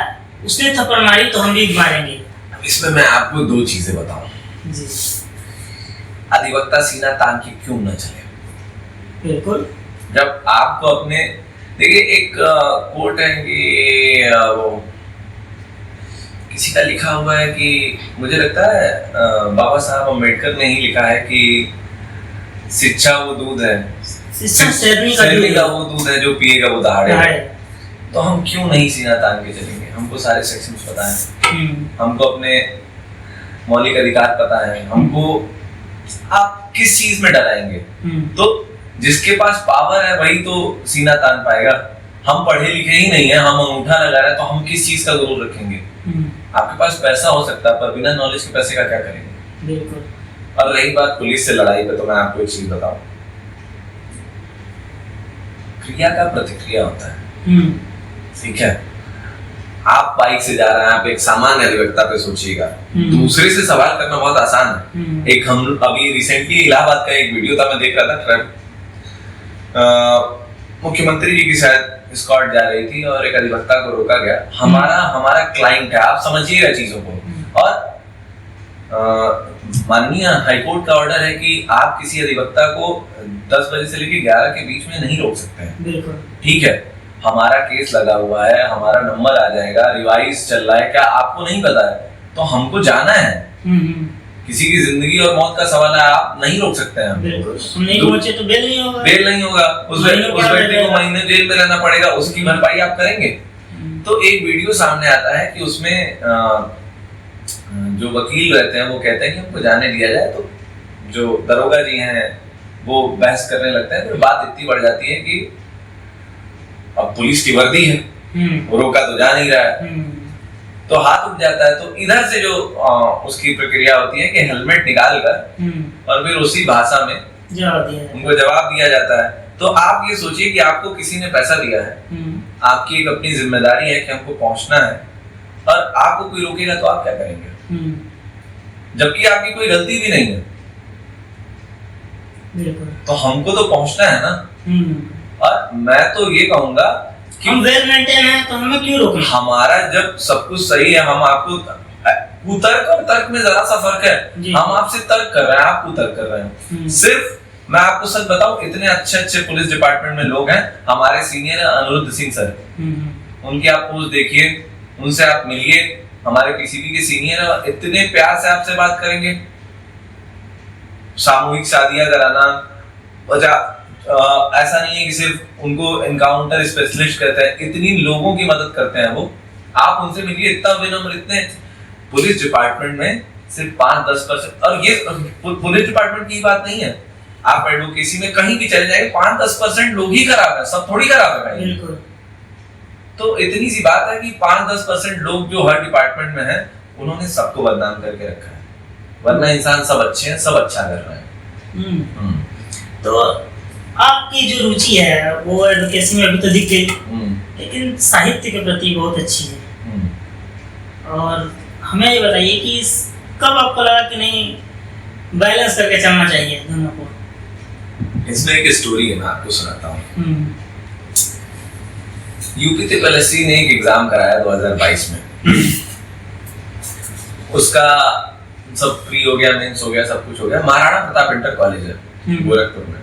Speaker 1: उसने थप्पड़ मारी तो हम भी मारेंगे।
Speaker 3: इसमें मैं आपको 2 चीजें बताऊं
Speaker 1: जी।
Speaker 3: अधिवक्ता सीना तान के क्यों न चले?
Speaker 1: बिल्कुल,
Speaker 3: जब आपको अपने, देखिए एक कोट है कि वो किसी का लिखा हुआ है कि मुझे लगता है बाबा साहब अम्बेडकर ने ही लिखा है कि शिक्षा वो दूध है, शेरनी का वो दूध है जो पिएगा वो दहाड़े। तो हम क्यों नहीं सीना तान के चलेंगे? हमको सारे सेक्शंस पता है, हमको अपने मौलिक अधिकार पता है, हमको आप किस चीज में डराएंगे? तो जिसके पास पावर है वही तो सीना तान पाएगा। हम पढ़े लिखे ही नहीं है, हम अंगूठा लगा रहे हैं, तो हम किस चीज का गुरूर रखेंगे? आपके पास पैसा हो सकता है, पर बिना नॉलेज के पैसे का क्या करेंगे?
Speaker 1: बिल्कुल।
Speaker 3: और रही बात पुलिस से लड़ाई पे, तो मैं आपको एक चीज बताऊं, क्रिया का प्रतिक्रिया होता है, ठीक है? आप बाइक से जा रहे हैं, आप एक सामान्य अधिवक्ता पे सोचिएगा, दूसरे से सवाल करना बहुत आसान है। एक हम अभी रिसेंटली इलाहाबाद का एक वीडियो था, मैं देख रहा था, मुख्यमंत्री जी की शायद स्कॉट जा रही थी और एक अधिवक्ता को रोका गया। हमारा क्लाइंट है, आप समझिएगा चीजों को। और माननीय हाईकोर्ट का ऑर्डर है कि आप किसी अधिवक्ता को 10 बजे से लेकर 11 के बीच में नहीं रोक सकते हैं।
Speaker 1: बिल्कुल।
Speaker 3: ठीक है, हमारा केस लगा हुआ है, हमारा नंबर आ जाएगा, रिवाइज चल रहा है, क्या आपको नहीं पता है? तो हमको जाना है, किसी की जिंदगी और मौत का सवाल है, आप नहीं रोक सकते हैं।
Speaker 1: बिल्कुल, हम नहीं पहुंचे तो बेल नहीं होगा।
Speaker 3: बेल नहीं होगा, उस व्यक्ति को महीने जेल में रहना पड़ेगा, उसकी भरपाई आप करेंगे। तो एक वीडियो सामने आता है कि उसमें जो वकील रहते हैं वो कहते हैं कि हमको जाने दिया जाए, तो जो दरोगा जी हैं वो बहस करने लगते हैं। तो बात इतनी बढ़ जाती है कि अब पुलिस की वर्दी है, वो रोका तो जा नहीं रहा है, तो हाथ उठ जाता है। तो इधर से जो उसकी प्रक्रिया होती है कि हेलमेट निकाल कर और फिर उसी भाषा में उनको जवाब दिया जाता है। तो आप ये सोचिए कि आपको किसी ने पैसा दिया है, आपकी एक अपनी जिम्मेदारी है कि हमको पहुंचना है, और आपको कोई रोकेगा तो आप क्या करेंगे? जबकि आपकी कोई गलती भी नहीं है, तो हमको तो पहुंचना है ना। और मैं तो ये कहूंगा कि
Speaker 1: हम वेल मेंटेन हैं, तो हमें क्यों रोकें?
Speaker 3: हमारा जब सब कुछ सही है, हम आपको कुतर्क और तर्क में जरा सा फर्क है। हम आपसे तर्क कर रहे हैं, आप कुतर्क कर रहे हैं। सिर्फ मैं आपको सच बताऊं, इतने अच्छे अच्छे पुलिस डिपार्टमेंट में लोग हैं। हमारे सीनियर अनिरुद्ध सिंह सर, उनकी आप पोस्ट देखिए, उनसे आप मिलिए। हमारे पीसीबी के सीनियर है, इतने प्यार से आपसे बात करेंगे। सामूहिक शादियां कराना, ऐसा नहीं है कि सिर्फ उनको एनकाउंटर स्पेशलिस्ट कहते हैं, इतनी लोगों की मदद करते हैं वो। आप उनसे मिलिए, इतना विनम्र, इतने पुलिस डिपार्टमेंट में सिर्फ 5-10%, और ये पुलिस डिपार्टमेंट की बात नहीं है, आप एडवोकेसी में कहीं भी चले जाएंगे, 5-10% लोग ही खराब है, सब थोड़ी खराब है।
Speaker 1: बिल्कुल।
Speaker 3: तो इतनी सी बात है कि 5-10% लोग जो हर डिपार्टमेंट में हैं, उन्होंने सबको बदनाम करके रखा है, वरना इंसान सब अच्छे हैं, सब अच्छा कर रहे हैं।
Speaker 1: तो आपकी जो रुचि है वो एडवोकेसी में अभी तो दिख गई, लेकिन साहित्य के प्रति बहुत अच्छी है। और हमें ये बताइए कि कब आपको लगा कि नहीं बैलेंस करके चलना चाहिए दोनों को?
Speaker 3: इसमें एक स्टोरी है, मैं आपको सुनाता हूँ। यूपी TSSC ने एक एग्जाम कराया 2022 में। उसका सब फ्री हो गया, मेंस हो गया, सब कुछ हो गया। महाराणा प्रताप इंटर कॉलेज है गोरखपुर में।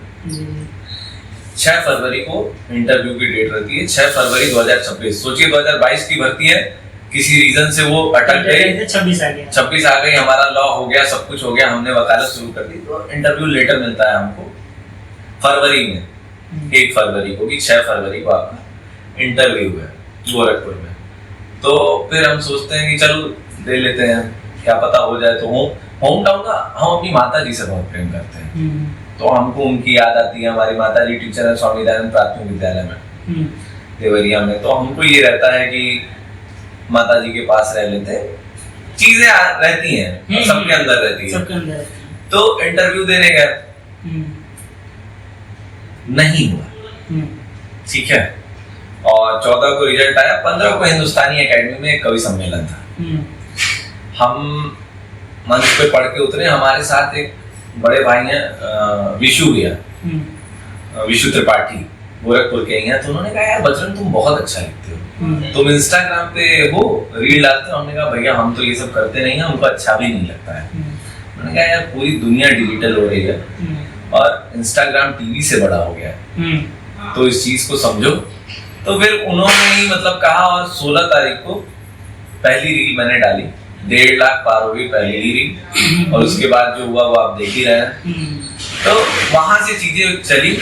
Speaker 3: 6 फरवरी को इंटरव्यू की डेट रहती है, 6 फरवरी 2026। सोचिए 2022 की भर्ती है, किसी रीजन से वो अटक गई, 26 आ गई, हमारा लॉ हो गया, सब कुछ हो गया, हमने वकालत शुरू कर दी। तो इंटरव्यू लेटर मिलता है हमको फरवरी में, 1 फरवरी को, कि 6 फरवरी को आपका इंटरव्यू है गोरखपुर में। तो फिर हम सोचते हैं कि चलो दे लेते हैं, क्या पता हो जाए। तो होम टाउन का हम अपनी माता जी से बहुत प्रेम करते हैं, तो हमको उनकी याद आती है। हमारी माता जी टीचर है स्वामी दयानंद प्राथमिक विद्यालय में देवरिया में। तो हमको ये रहता है कि माता जी के पास रह लेते हैं, चीजें रहती हैं, सबके अंदर रहती है। तो इंटरव्यू देने गए, नहीं हुआ, ठीक है। और 14 को रिजल्ट आया, 15 को हिंदुस्तानी एकेडमी में एक कवि सम्मेलन था। हम मंच पे पढ़ के उतरे, हमारे साथ एक बड़े भाई हैं विशु भैया, विशु त्रिपाठी, गोरखपुर के ही हैं। तो उन्होंने कहा यार बजरंग तुम बहुत अच्छा लिखते हो, तुम इंस्टाग्राम पे हो, रील डालते हो। हमने कहा भैया हम तो ये सब करते नहीं है, हमको अच्छा भी नहीं लगता है। उन्होंने कहा यार पूरी दुनिया डिजिटल हो रही है और इंस्टाग्राम टीवी से बड़ा हो गया है, तो इस चीज को समझो। तो फिर उन्होंने ही मतलब कहा, और 16 तारीख को पहली रील मैंने डाली, 1.5 लाख पार हो गई पहली रील, और उसके बाद जो हुआ वो आप देख ही रहे हैं। तो वहां से चीजें चली,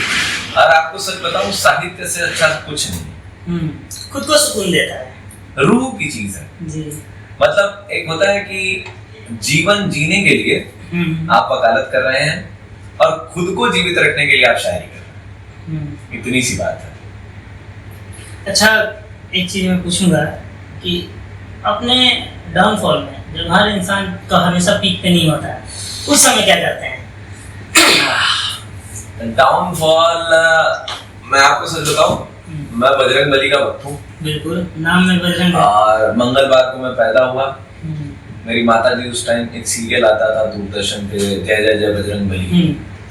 Speaker 3: और आपको सच बताऊं साहित्य से अच्छा कुछ नहीं,
Speaker 1: खुद को सुकून देता है,
Speaker 3: रूह की चीज है जी। मतलब एक होता है कि जीवन जीने के लिए आप वकालत कर रहे हैं, और खुद को जीवित रखने के लिए आप शायरी कर रहे हैं, इतनी सी बात है।
Speaker 1: अच्छा, एक चीज मैं पूछूंगा कि अपने डाउनफॉल में जब हर इंसान का हमेशा पीक पे नहीं होता है, उस समय क्या करते हैं?
Speaker 3: डाउनफॉल, मैं आपको सच बताऊं, मैं बजरंग बली का भक्त हूँ।
Speaker 1: बिल्कुल, नाम में बजरंग है।
Speaker 3: और मंगलवार को मैं पैदा हुआ।
Speaker 1: हम्म,
Speaker 3: मेरी माता जी उस टाइम एक सीरियल आता था दूरदर्शन पे, जय जय जय बजरंग बली।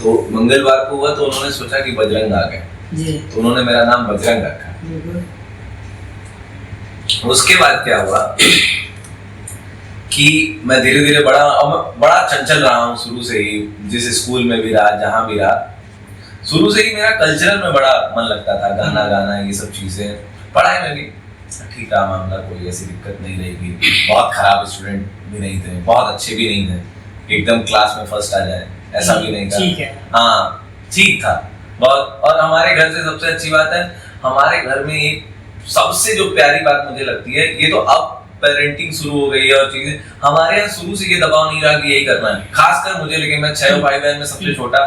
Speaker 3: तो मंगलवार को हुआ तो उन्होंने सोचा कि बजरंग आ गए,
Speaker 1: जी
Speaker 3: तो उन्होंने मेरा नाम बजरंग रखा।
Speaker 1: बिल्कुल।
Speaker 3: उसके बाद क्या हुआ कि मैं धीरे धीरे बड़ा चंचल रहा हूँ शुरू से ही, जिस स्कूल में भी रहा, जहाँ भी रहा, शुरू से ही मेरा कल्चरल में बड़ा मन लगता था, गाना गाना ये सब चीजें। पढ़ाई में भी ठीक रहा मामला, कोई ऐसी दिक्कत नहीं रहेगी। बहुत खराब स्टूडेंट भी नहीं थे, बहुत अच्छे भी नहीं थे, एकदम क्लास में फर्स्ट आ जाए ऐसा भी नहीं था।
Speaker 1: ठीक है।
Speaker 3: हाँ, ठीक था बहुत। और हमारे घर से सबसे अच्छी बात है, हमारे घर में एक सबसे जो प्यारी बात मुझे लगती है, ये तो अब पेरेंटिंग शुरू हो गई है और चीजें, हमारे यहाँ शुरू से ये दबाव नहीं रहा कि यही करना है, खासकर मुझे। लेकिन मैं 6 भाई बहन में सबसे छोटा,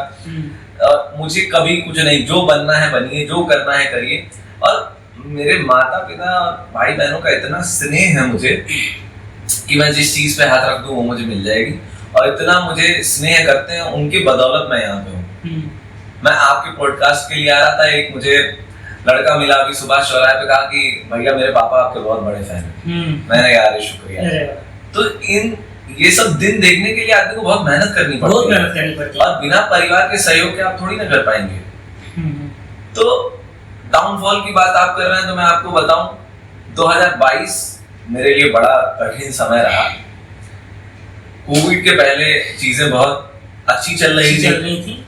Speaker 3: मुझे कभी कुछ नहीं, जो बनना है बनिए, जो करना है करिए। और मेरे माता पिता भाई बहनों का इतना स्नेह है मुझे कि मैं जिस चीज पे हाथ रख दूं वो मुझे मिल जाएगी, और इतना मुझे स्नेह करते हैं, उनकी बदौलत मैं यहाँ पे हूँ। मैं आपके पॉडकास्ट के लिए आ रहा था, एक मुझे लड़का मिला अभी सुभाष चौराहे पे, कहा कि भैया मेरे पापा आपके बहुत बड़े फैन हैं। मैंने कहा अरे शुक्रिया। तो ये सब दिन देखने के लिए आदमी को बहुत मेहनत करनी पड़ती है,
Speaker 1: बहुत मेहनत करनी पड़ती है,
Speaker 3: और बिना परिवार के सहयोग के आप थोड़ी ना कर पाएंगे। तो डाउनफॉल की बात आप कर रहे हैं तो मैं आपको बताऊं, 2022 मेरे लिए बड़ा कठिन समय रहा। कोविड के पहले चीजें बहुत अच्छी चल रही थी।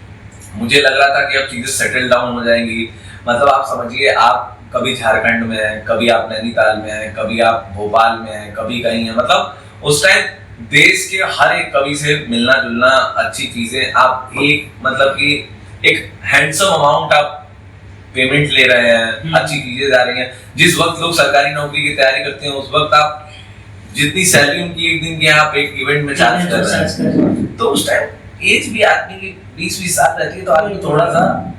Speaker 3: मुझे लग रहा था कि अब चीजें सेटल डाउन हो जाएंगी। मतलब आप समझिए, आप कभी झारखंड में हैं, कभी आप नैनीताल में हैं, कभी आप भोपाल में हैं, कभी कहीं हैं। मतलब उस टाइम देश के हर एक कवि से मिलना जुलना, अच्छी चीजें, आप एक मतलब कि एक हैंडसम अमाउंट आप पेमेंट ले रहे हैं, अच्छी चीजें जा रही हैं। जिस वक्त लोग सरकारी नौकरी की तैयारी करते हैं, उस वक्त आप जितनी सैलरी उनकी एक दिन की आप एक इवेंट में चार्ज कर रहे हैं। तो उस टाइम एज भी आदमी की 20-20 साल रहती है, तो आदमी थोड़ा सा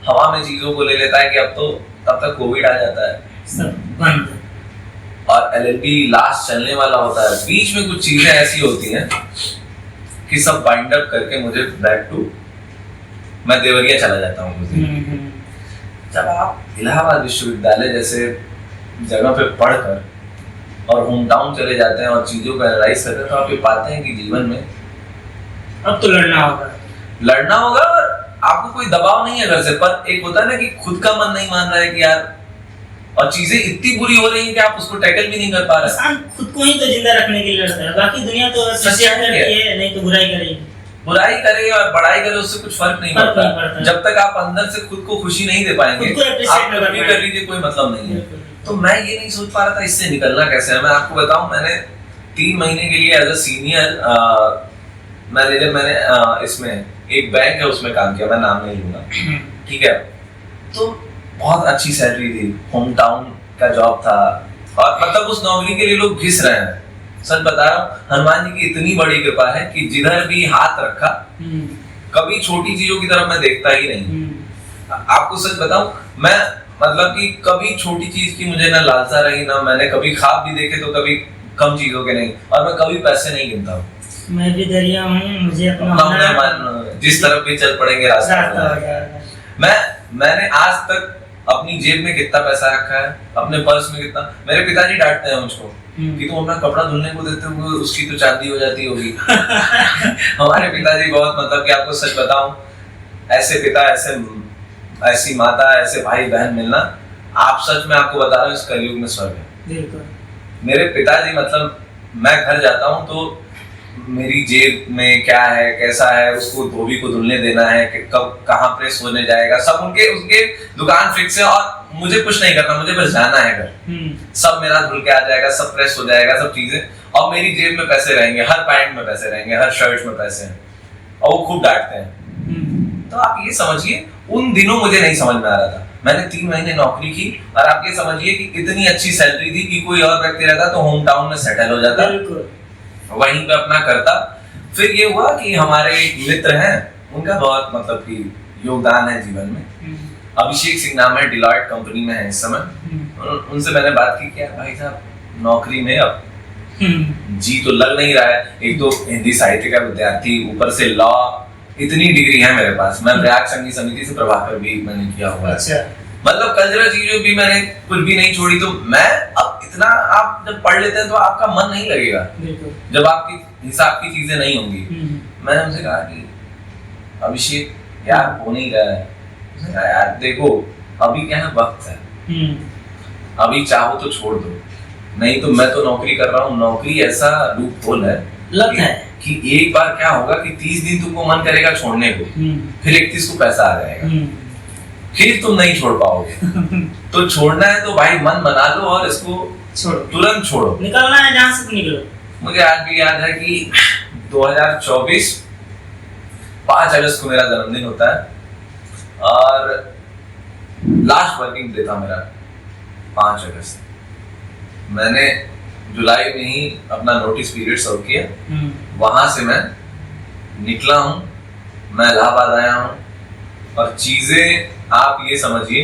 Speaker 3: हवा में चीजों को ले लेता है कि अब तो तब तक कोविड आ जाता है,
Speaker 1: सब बंद,
Speaker 3: और LLB लास्ट चलने वाला होता है। बीच में कुछ चीजें ऐसी होती हैं कि सब बाइंड अप करके मुझे बैक टू, मैं देवरिया चला जाता हूँ कुछ दिन। जब आप इलाहाबाद विश्वविद्यालय जैसे जगह पे पढ़कर और होम टाउन चले जाते हैं और चीजों को एनालाइज करते हैं, तो आप ये पाते हैं कि जीवन में
Speaker 1: अब तो लड़ना होगा,
Speaker 3: और आपको कोई दबाव नहीं है घर से, पर एक होता है ना कि खुद का मन नहीं मान रहा है कि यार, और चीजें इतनी बुरी हो रही हैं कि आप उसको टैकल भी नहीं कर पा रहे।
Speaker 1: इंसान खुद को ही तो जिंदा रखने के लिए लड़ता है, बाकी दुनिया तो सच्चाई करती है, नहीं तो बुराई करेगी। बुराई
Speaker 3: करे और बड़ाई करे, उससे कुछ फर्क नहीं पड़ता। जब तक आप अंदर से खुद को खुशी नहीं दे पाएंगे, आप भी कर लीजिए, कोई मतलब नहीं है। तो मैं ये नहीं सोच पा रहा था इससे निकलना कैसे है। मैं आपको बताऊं, मैंने 3 महीने के लिए एज अ सीनियर मैनेजर मैंने इसमें एक बैंक है उसमें काम किया, मैं नाम नहीं लूंगा, ठीक है। तो बहुत अच्छी सैलरी थी, होम टाउन का जॉब था, और मतलब उस नौकरी के लिए लोग घिस रहे हैं। सच बता रहा हूँ, हनुमान जी की इतनी बड़ी कृपा है कि जिधर भी हाथ रखा, कभी छोटी चीजों की तरफ मैं देखता ही नहीं। आपको सच बताऊं, मैं मतलब कि कभी छोटी चीज की मुझे ना लालसा रही, ना मैंने कभी ख्वाब भी देखे तो कभी कम चीजों के नहीं, और मैं कभी पैसे नहीं गिनता हूँ।
Speaker 1: मैं भी दरिया हूँ, मुझे अपना
Speaker 3: जिस तरफ भी चल पड़ेंगे रास्ता। मैंने आज तक अपनी जेब में कितना पैसा रखा है, अपने पर्स में कितना, मेरे पिताजी डांटते हैं मुझको कि तुम अपना कपड़ा धुलने को देते हो, उसकी तो चांदी हो जाती होगी। हमारे पिताजी बहुत, मतलब कि आपको सच बताऊं, ऐसे पिता, ऐसी माता, ऐसे भाई बहन मिलना, आप सच में आपको बता रहा हूँ, इस कलयुग में स्वर्ग है। मेरे पिताजी, मतलब मैं घर जाता हूँ तो मेरी जेब में क्या है, कैसा है, उसको धोबी को धुलने देना है कि कब कहाँ प्रेस होने जाएगा, सब उनके दुकान फिक्स है, और मुझे कुछ नहीं करना, मुझे बस जाना है घर। सब मेरा धुल के आ जाएगा, सब प्रेस हो जाएगा, सब चीजें, और मेरी जेब में पैसे रहेंगे, हर पैंट में पैसे रहेंगे, हर शर्ट में पैसे हैं, और वो खूब डांटते हैं। तो आप ये समझिए, उन दिनों मुझे नहीं समझ में आ रहा था। मैंने 3 महीने नौकरी की, और आप ये समझिए कि इतनी अच्छी सैलरी थी कि कोई और व्यक्ति रहता तो होम टाउन में सेटल हो जाता, वहीं पे अपना करता। फिर ये हुआ कि हमारे एक मित्र हैं, उनका बहुत मतलब कि योगदान है जीवन में। अभिषेक सिंह नाम है, डिलॉयट कंपनी में है इस समय। उनसे मैंने बात की, क्या भाई साहब नौकरी में अब जी तो लग नहीं रहा है, एक तो हिंदी साहित्य का विद्यार्थी, ऊपर से लॉ, इतनी डिग्री है मेरे पास। मैं प्रयाग संगीत समिति से प्रभाकर भी मैंने किया हुआ है।
Speaker 1: अच्छा।
Speaker 3: मतलब कल्चरल चीजों भी मैंने कुछ भी नहीं छोड़ी। तो मैं अब इतना, आप जब पढ़ लेते हैं तो आपका मन नहीं लगेगा जब आपकी हिसाब की चीजें नहीं होंगी। मैंने उनसे कहा कि अभिषेक यार हो नहीं रहा है। यार देखो अभी क्या है, वक्त है, अभी चाहो तो छोड़ दो, नहीं तो मैं तो नौकरी कर रहा हूँ। नौकरी ऐसा लूप होल है कि एक बार क्या होगा कि 30 दिन तुमको मन करेगा छोड़ने को, फिर 31 को पैसा आ जाएगा, फिर तुम नहीं छोड़ पाओगे। तो छोड़ना है तो भाई मन बना लो और इसको छोड़ो, तुरंत छोड़ो,
Speaker 1: निकलना है जहां से निकलो।
Speaker 3: मुझे आज भी याद है कि 2024 5 अगस्त को मेरा जन्मदिन होता है और लास्ट वर्किंग डे था मेरा 5 अगस्त। मैंने जुलाई में ही अपना नोटिस पीरियड सर्व किया। वहां से मैं निकला हूं, मैं इलाहाबाद आया हूं और चीजें आप ये समझिए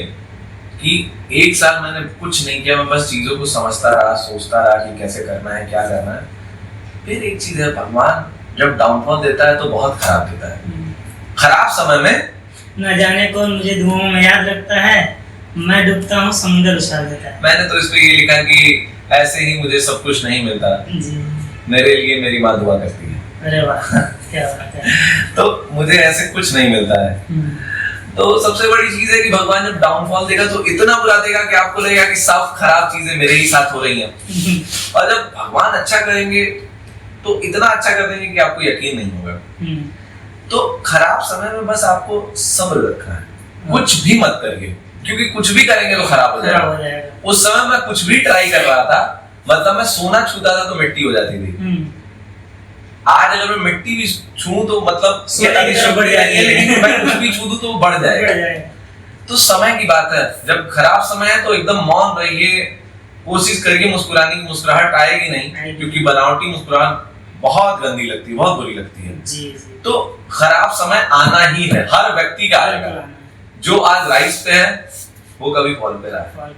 Speaker 3: कि 1 साल मैंने कुछ नहीं किया। मैं बस चीजों को समझता रहा, सोचता रहा कि कैसे करना है, क्या करना है। फिर एक चीज है, भगवान जब डाउनफॉल देता है तो बहुत खराब देता है। खराब समय में
Speaker 1: न जाने कौन मुझे दुआओं में याद रखता है, मैं डूबता हूँ समुद्र उछाल देता है।
Speaker 3: मैंने तो इस पे ये लिखा कि ऐसे ही मुझे सब कुछ नहीं मिलता, मेरे लिए मेरी माँ दुआ करती है।
Speaker 1: अरे वाह, क्या बात है।
Speaker 3: तो मुझे ऐसे कुछ नहीं मिलता है। तो सबसे बड़ी चीज है कि भगवान जब डाउनफॉल देगा तो इतना बुरा देगा कि आपको लगेगा कि सब खराब चीजें मेरे ही साथ हो रही हैं। और जब भगवान अच्छा करेंगे तो इतना अच्छा कर देंगे कि आपको यकीन नहीं होगा। तो खराब समय में बस आपको सब्र रखना है, कुछ भी मत करिए, क्योंकि कुछ भी करेंगे तो खराब हो जाएगा। उस समय मैं कुछ भी ट्राई कर रहा था, मतलब मैं सोना छूता था तो मिट्टी हो जाती थी। आज अगर मैं मिट्टी भी छूं तो मतलब लेकिन मैं कुछ भी छू दूं तो बढ़ जाएगा। तो समय की बात है, जब खराब समय है तो एकदम मौन रहिए, कोशिश करिए मुस्कुराने की। मुस्कुराहट आएगी नहीं, क्योंकि बनावटी मुस्कुराहट बहुत गंदी लगती है, बहुत बुरी लगती है। तो खराब समय आना ही है, हर व्यक्ति का आएगा। जो आज राइस पे है वो कभी फॉल पे आएगा,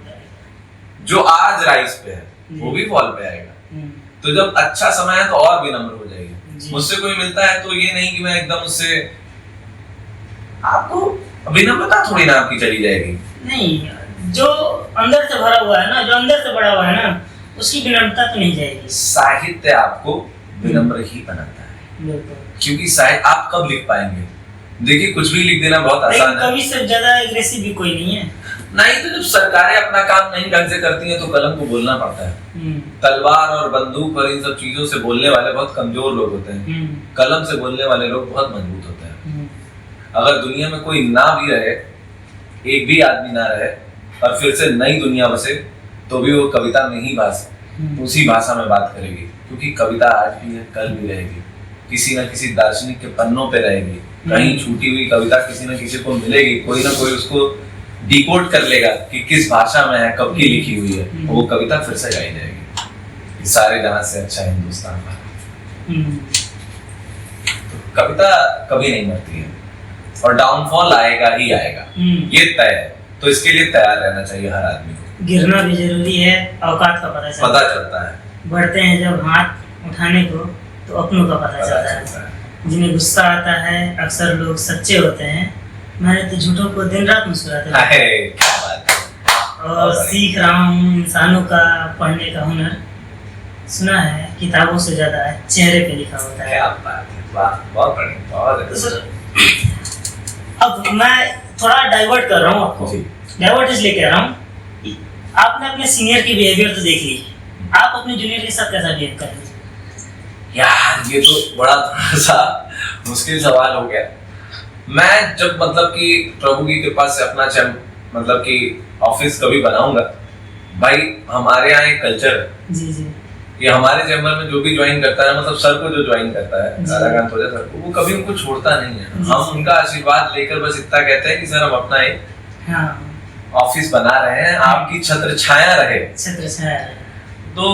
Speaker 3: जो आज राइस पे है वो भी फॉल पे आएगा। तो जब अच्छा समय है तो और विनम्र हो जाइए। मुझसे कोई मिलता है तो ये नहीं कि मैं एकदम उससे, आपको विनम्रता थोड़ी ना आपकी चली जाएगी।
Speaker 1: नहीं, जो अंदर से भरा हुआ है ना, जो अंदर से बड़ा हुआ है ना, उसकी विनम्रता तो नहीं जाएगी।
Speaker 3: साहित्य आपको विनम्र ही बनाता है, क्योंकि साहित्य आप कब लिख पाएंगे? देखिए कुछ भी लिख देना बहुत आसान है।
Speaker 1: कवि से ज्यादा एग्रेसिव भी कोई नहीं है।
Speaker 3: नहीं तो जब सरकारें अपना काम नहीं ढंग से करती हैं तो कलम को बोलना पड़ता है। तलवार और बंदूक और इन सब चीजों से बोलने वाले बहुत कमजोर लोग होते हैं, कलम से बोलने वाले लोग बहुत मजबूत होते हैं। अगर दुनिया में कोई ना भी रहे, एक भी आदमी ना रहे और फिर से नई दुनिया बसे, तो भी वो कविता में ही उसी भाषा में बात करेगी, क्योंकि कविता आज भी है, कल भी रहेगी, किसी न किसी दार्शनिक के पन्नों पे रहेगी। कहीं छूटी हुई कविता किसी न किसी को मिलेगी, कोई ना कोई उसको डिकोड कर लेगा कि किस भाषा में है, कब की लिखी हुई है, वो कविता फिर से गाई जाएगी। सारे जहां से अच्छा हिंदुस्तान का। तो कविता कभी नहीं मरती है और डाउनफॉल आएगा ही आएगा, ये तय है। तो इसके लिए तैयार रहना चाहिए हर आदमी को।
Speaker 1: गिरना भी जरूरी है, औकात का पता
Speaker 3: चलता है।
Speaker 1: बढ़ते हैं जब हाथ उठाने को तो अपनों का पता चलता है। जिन्हें गुस्सा आता है अक्सर लोग सच्चे होते हैं। मैंने तो झूठों को दिन रात मुस्कुराते और सीख रहा हूँ इंसानों का पढ़ने का हुनर। सुना है किताबों से ज्यादा चेहरे पे लिखा होता है।
Speaker 3: क्या बात है, वाह, बहुत बढ़िया, बहुत
Speaker 1: तो सर अब मैं थोड़ा डाइवर्ट कर रहा हूँ आपको। डाइवर्ट इसलिए कह रहा हूँ, आपने अपने सीनियर की बिहेवियर तो देख ली, आप अपने जूनियर के साथ कैसा बिहेव कर रहे हैं?
Speaker 3: यार ये तो बड़ा थोड़ा सा मुश्किल सवाल हो गया। मैं जब मतलब कि प्रभु की कृपा से अपना मतलब कि ऑफिस कभी बनाऊंगा, भाई हमारे यहाँ एक कल्चर है
Speaker 1: जी जी
Speaker 3: कि हमारे चैम्बर में जो भी ज्वाइन करता है, मतलब सर को जो ज्वाइन करता है, राधाकांत होजा सर को, वो कभी उनको छोड़ता नहीं है। हम उनका आशीर्वाद लेकर बस इतना कहते हैं कि सर हम अपना एक ऑफिस बना रहे हैं, आपकी छत्र छाया रहे। तो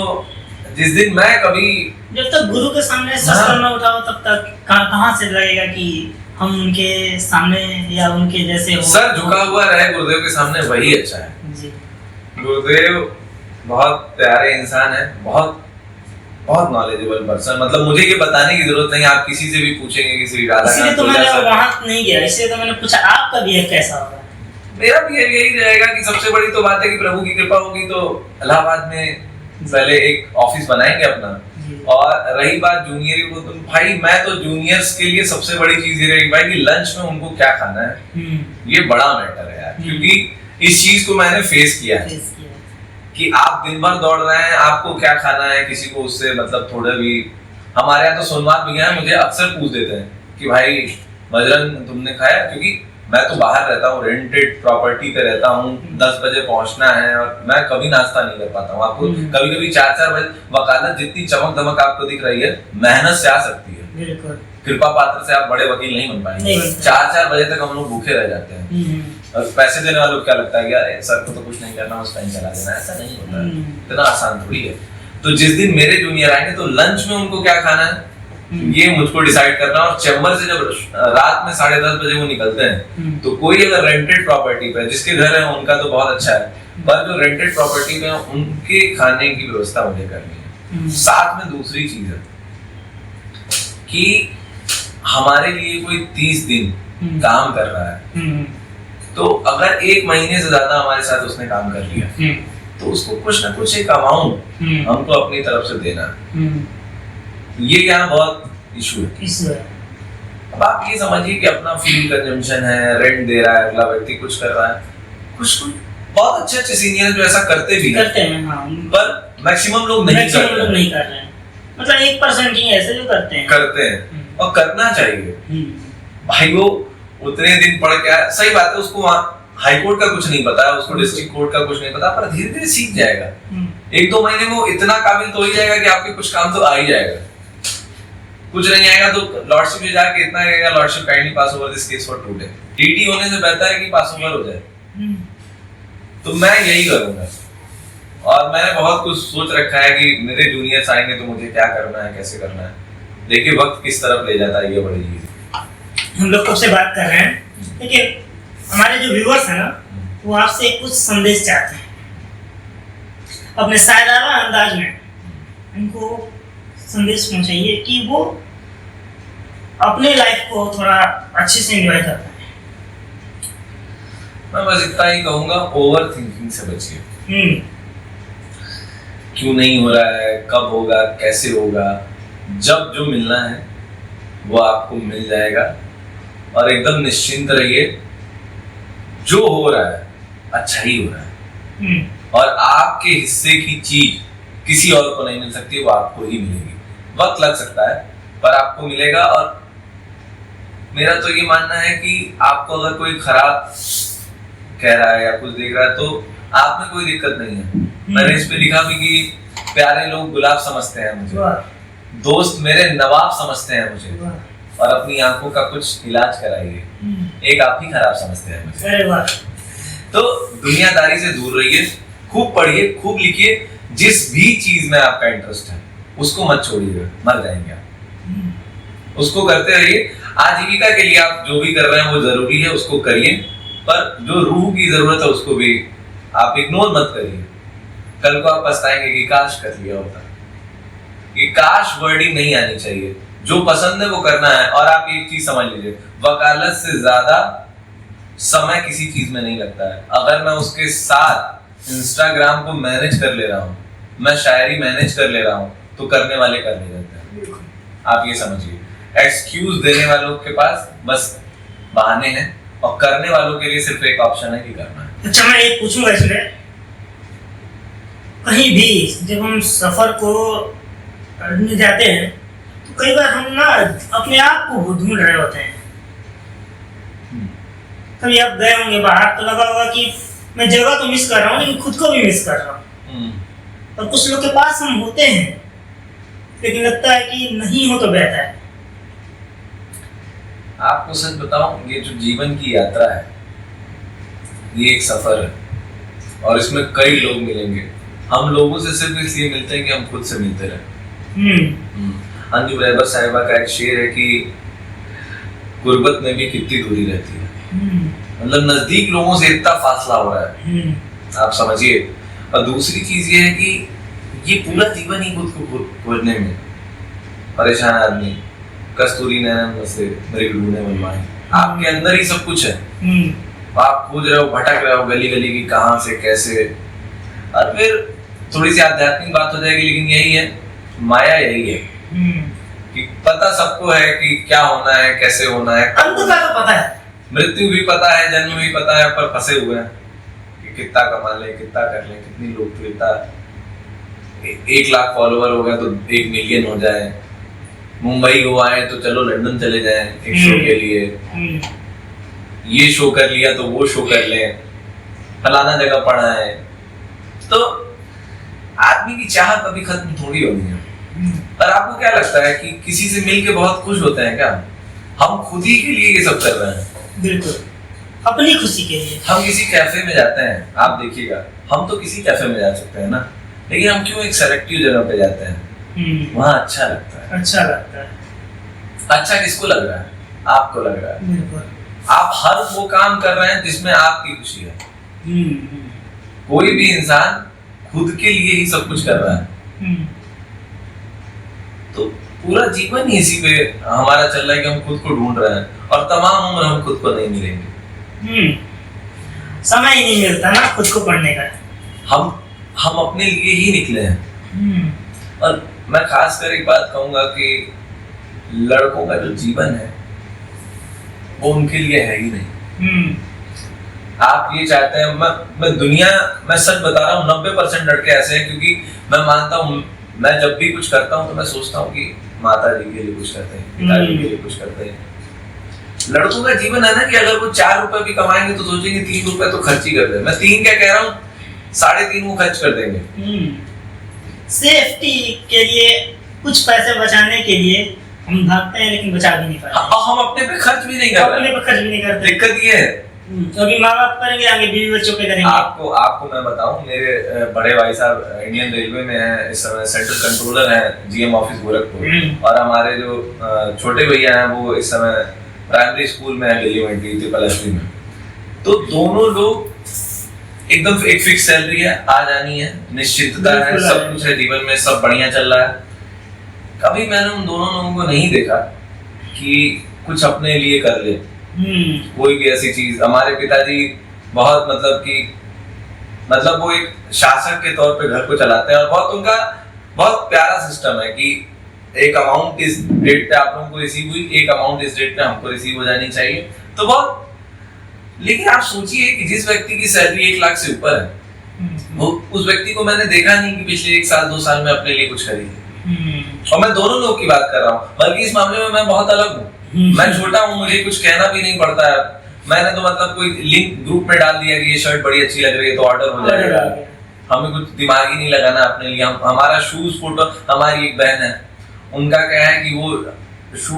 Speaker 3: जिस दिन मैं कभी,
Speaker 1: जब तक गुरु के सामने शस्त्र न उठाओ तब तक कहाँ से लगेगा कि हम उनके सामने या उनके जैसे हो।
Speaker 3: सर झुका हुआ रहे गुरुदेव के सामने, वही अच्छा है
Speaker 1: जी।
Speaker 3: गुरुदेव बहुत प्यारे इंसान है, बहुत बहुत नॉलेजेबल पर्सन। मतलब मुझे ये बताने की जरूरत नहीं, आप किसी से भी पूछेंगे, किसी राधा
Speaker 1: इसलिए तो मैंने वहां नहीं गया, इसलिए तो मैंने पूछा आपका बिहेव कैसा होगा।
Speaker 3: मेरा भी यही रहेगा कि सबसे बड़ी तो बात है कि प्रभु की कृपा होगी तो इलाहाबाद में पहले एक ऑफिस बनाएंगे अपना। और रही बात जूनियर को, तो भाई मैं तो जूनियर्स के लिए सबसे बड़ी चीज ये रहेगी भाई कि लंच में उनको क्या खाना है, ये बड़ा मैटर है यार। क्योंकि इस चीज को मैंने फेस किया है कि आप दिन भर दौड़ रहे हैं, आपको क्या खाना है, किसी को उससे मतलब थोड़ा भी। हमारे यहाँ तो सोनवार भैया है, मुझे अक्सर पूछ देते हैं कि भाई बजरंग तुमने खाया, क्योंकि मैं तो बाहर रहता हूँ, रेंटेड प्रॉपर्टी पे रहता हूँ, 10 बजे पहुंचना है और मैं कभी नाश्ता नहीं कर पाता हूँ। आपको कभी कभी 4-4 बजे, वकालत जितनी चमक दमक आपको दिख रही है, मेहनत से आ सकती है, कृपा पात्र से आप बड़े वकील नहीं बन पाएंगे। 4-4 बजे तक हम लोग भूखे रह जाते हैं और पैसे देने वालों को क्या लगता है कि यार सर को तो कुछ नहीं करना, उस टाइम चला देना। ऐसा नहीं होता है, इतना आसान थोड़ी है। तो जिस दिन मेरे जूनियर आएंगे तो लंच में उनको क्या खाना है ये मुझको डिसाइड करना। और चैम्बर से जब रात में 10:30 बजे वो निकलते हैं, तो कोई अगर रेंटेड प्रॉपर्टी पे, जिसके घर है उनका तो बहुत अच्छा है, पर जो रेंटेड प्रॉपर्टी पे उनके खाने की व्यवस्था मुझे करनी है। साथ में दूसरी चीज है कि हमारे लिए कोई 30 दिन काम कर रहा है, तो अगर 1 महीने से ज्यादा हमारे साथ उसने काम कर लिया तो उसको कुछ ना कुछ एक अमाउंट हमको अपनी तरफ से देना है। ये यहाँ बहुत इशू है। अब आप ये समझिए कि अपना फ्यूल कंजम्पशन है, रेंट दे रहा है, अगला व्यक्ति कुछ कर रहा है, कुछ बहुत अच्छे अच्छे सीनियर जो ऐसा करते भी हैं, हाँ। पर मैक्सिमम लोग नहीं कर रहे हैं।
Speaker 1: मतलब 1% ही ऐसे जो करते हैं
Speaker 3: और करना चाहिए। भाई वो उतने दिन पढ़ के आया, सही बात है, उसको वहाँ हाई कोर्ट का कुछ नहीं पता है, उसको डिस्ट्रिक्ट कोर्ट का कुछ नहीं पता, पर धीरे धीरे सीख जाएगा। 1-2 महीने में वो इतना काबिल तो हो ही जाएगा कि आपके कुछ काम तो आ ही जाएगा। कुछ नहीं आएगा तो लॉर्डशिप में जाके इतना कहेगा, lordship kindly pass over this case for today. TT होने से बेहतर है कि पास ओवर हो जाए। तो मैं यही करूंगा और मैंने बहुत कुछ सोच रखा है कि मेरे जूनियर्स आएंगे तो मुझे क्या करना है, कैसे करना है। देखिए वक्त किस तरफ ले जाता है, ये बड़ी चीज।
Speaker 1: हम लोग कब से बात कर रहे हैं, लेकिन हमारे जो व्यूअर्स हैं ना, वो आपसे कुछ संदेश चाहते हैं अपने शायराना अंदाज में। उनको संदेश पहुंचाइए कि वो अपने लाइफ को थोड़ा अच्छे से एंजॉय कर पाए।
Speaker 3: मैं बस इतना ही कहूंगा, ओवर थिंकिंग से बचिए। क्यों नहीं हो रहा है, कब होगा, कैसे होगा, जब जो मिलना है वो आपको मिल जाएगा। और एकदम निश्चिंत रहिए, जो हो रहा है अच्छा ही हो रहा है और आपके हिस्से की चीज किसी और को नहीं मिल सकती, वो आपको ही मिलेगी। वक्त लग सकता है पर आपको मिलेगा। और मेरा तो ये मानना है कि आपको अगर कोई खराब कह रहा है या कुछ देख रहा है तो आप में कोई दिक्कत नहीं है। मैंने इस पे लिखा भी कि प्यारे लोग गुलाब समझते हैं मुझे, दोस्त मेरे नवाब समझते हैं मुझे, और अपनी आंखों का कुछ इलाज कराइए, एक आप ही खराब समझते हैं मुझे। तो दुनियादारी से दूर रहिए, खूब पढ़िए, खूब लिखिए, जिस भी चीज में आपका इंटरेस्ट है उसको मत छोड़िएगा, मर जाएंगे आप। उसको करते रहिए। आजीविका के लिए आप जो भी कर रहे हैं वो जरूरी है, उसको करिए, पर जो रूह की जरूरत है उसको भी आप इग्नोर मत करिए। कल को आप पछताएंगे कि काश कर लिया होता। ये काश वर्डिंग नहीं आनी चाहिए, जो पसंद है वो करना है। और आप एक चीज समझ लीजिए, वकालत से ज्यादा समय किसी चीज में नहीं लगता है। अगर मैं उसके साथ इंस्टाग्राम को मैनेज कर ले रहा हूँ, मैं शायरी मैनेज कर ले रहा हूँ, तो करने वाले कर ले जाते हैं। आप ये समझिए, एक्सक्यूज देने वालों के पास बस बहाने हैं और करने वालों के लिए सिर्फ एक ऑप्शन है कि करना है।
Speaker 1: अच्छा, मैं एक पूछूंगा इसमें, कहीं भी जब हम सफर को करने जाते हैं तो कई बार हम ना अपने आप को ढूंढ रहे होते हैं। कभी आप गए होंगे बाहर तो लगा होगा कि मैं जगह तो मिस कर रहा हूँ लेकिन खुद को भी मिस कर रहा हूँ। और कुछ लोग के पास हम होते हैं लेकिन लगता है कि नहीं हो तो बेहतर है।
Speaker 3: आपको सच बताऊं, ये जो जीवन की यात्रा है ये एक सफर है और इसमें कई लोग मिलेंगे। हम लोगों से सिर्फ इसलिए मिलते हैं कि हम खुद से मिलते रहे। अंजुम रहबर साहिबा का एक शेर है कि गुर्बत में भी कितनी दूरी रहती है। मतलब नजदीक लोगों से इतना फासला हो रहा है, आप समझिए। और दूसरी चीज ये है कि ये पूरा जीवन ही खुद को खोजने में परेशान आदमी, कस्तूरी नैनन से मेरे ढूंढने मनवाए, आपके अंदर ही सब कुछ है, आप खोज रहे हो, भटक रहे हो गली गली की, कहाँ से कैसे। और फिर थोड़ी सी आध्यात्मिक बात हो जाएगी, लेकिन यही है माया, यही है कि पता सबको है कि क्या होना है, कैसे होना है,
Speaker 1: अंत का तो पता है,
Speaker 3: मृत्यु भी पता है, जन्म भी पता है, पर फंसे हुए हैं कि कितना कमा ले, कितना कर ले, कितनी लोकप्रियता, 1 लाख फॉलोवर हो गया तो 1 मिलियन हो जाए, मुंबई हो आए तो चलो लंदन चले जाएं एक शो के लिए, ये शो कर लिया तो वो शो कर लें, फलाना जगह पढ़ा है। तो आदमी की चाह कभी खत्म थोड़ी होनी है। पर आपको क्या लगता है कि किसी से मिलके बहुत खुश होते हैं क्या? हम खुद ही के लिए ये सब कर रहे हैं।
Speaker 1: बिल्कुल, अपनी खुशी के लिए।
Speaker 3: हम किसी कैफे में जाते हैं, आप देखिएगा, हम तो किसी कैफे में जा सकते हैं ना, लेकिन हम क्यों एक सेलेक्टिव जगह पे जाते हैं? वहाँ अच्छा लगता है।
Speaker 1: अच्छा लगता है।
Speaker 3: अच्छा किसको लग रहा है? आपको लग रहा है।
Speaker 1: बिल्कुल।
Speaker 3: आप हर वो काम कर रहे हैं जिसमें आपकी खुशी है। कोई भी इंसान खुद के लिए ही सब कुछ कर रहा है। तो पूरा जीवन ही इसी पे हमारा चल रहा है कि हम खुद को ढूंढ रहे हैं, और तमाम उम्र हम खुद को नहीं मिलेंगे।
Speaker 1: समय ही नहीं मिलता ना खुद को पढ़ने का।
Speaker 3: हम अपने लिए ही निकले हैं। और मैं खासकर एक बात कहूंगा कि लड़कों का जो जीवन है वो उनके लिए है ही नहीं। आप ये चाहते हैं, मैं सच बता रहा हूँ, 90% लड़के ऐसे हैं, क्योंकि मैं मानता हूँ, मैं जब भी कुछ करता हूँ तो मैं सोचता हूँ कि माता जी के लिए कुछ करते हैं, पिताजी के लिए कुछ करते हैं। लड़कों का जीवन है ना कि अगर वो 4 रुपए भी कमाएंगे तो सोचेंगे 3 रुपए तो खर्च ही कर दे। मैं 3 क्या कह रहा हूँ, 3.5 वो खर्च कर देंगे।
Speaker 1: सेफ्टी के लिए, कुछ पैसे बचाने के लिए हम भागते हैं, लेकिन बचा भी नहीं पाते।
Speaker 3: हम अपने पे खर्च भी नहीं कर रहे।
Speaker 1: अपने पे खर्च भी नहीं करते।
Speaker 3: दिक्कत ये है,
Speaker 1: अभी माँ बाप करेंगे, आगे बीवी बच्चों के करेंगे।
Speaker 3: आपको मैं बताऊं, मेरे बड़े भाई साहब इंडियन रेलवे में हैं इस समय, सेंट्रल कंट्रोलर हैं, जीएम ऑफिस गोरखपुर। और हमारे जो छोटे भैया हैं वो इस समय प्राइमरी स्कूल में है, एलिमेंट्री ट्रिपल में। तो दोनों लोग एकदम एक फिक्स सैलरी है, आ जानी है, निश्चितता है, सब कुछ है जीवन में, सब बढ़िया चल रहा है। कभी मैंने उन दोनों लोगों को नहीं देखा कि कुछ अपने लिए कर ले, कोई भी ऐसी चीज। हमारे पिताजी बहुत मतलब वो एक शासक के तौर पे घर को चलाते हैं, और बहुत उनका बहुत प्यारा सिस्टम है कि एक अमाउंट इस डेट पे आप लोगों को रिसीव हुई, एक अमाउंट इस डेट पे हमको रिसीव हो जानी चाहिए। तो बहुत, लेकिन आप सोचिए कि जिस व्यक्ति की सैलरी 1 लाख से ऊपर है, वो उस व्यक्ति को मैंने देखा नहीं कि पिछले 1 साल 2 साल में अपने लिए कुछ खरीदे। और मैं दोनों लोग की बात कर रहा हूँ, बल्कि इस मामले में मैं बहुत अलग हूँ। मैं छोटा हूँ, मुझे कुछ कहना भी नहीं पड़ता है। मैंने तो मतलब कोई लिंक ग्रुप में डाल दिया कि ये शर्ट बड़ी अच्छी लग रही है तो ऑर्डर हो जाएगा। हमें कुछ दिमाग ही नहीं लगाना अपने लिए। हमारा शूज फोटो, हमारी एक बहन है, उनका क्या है कि वो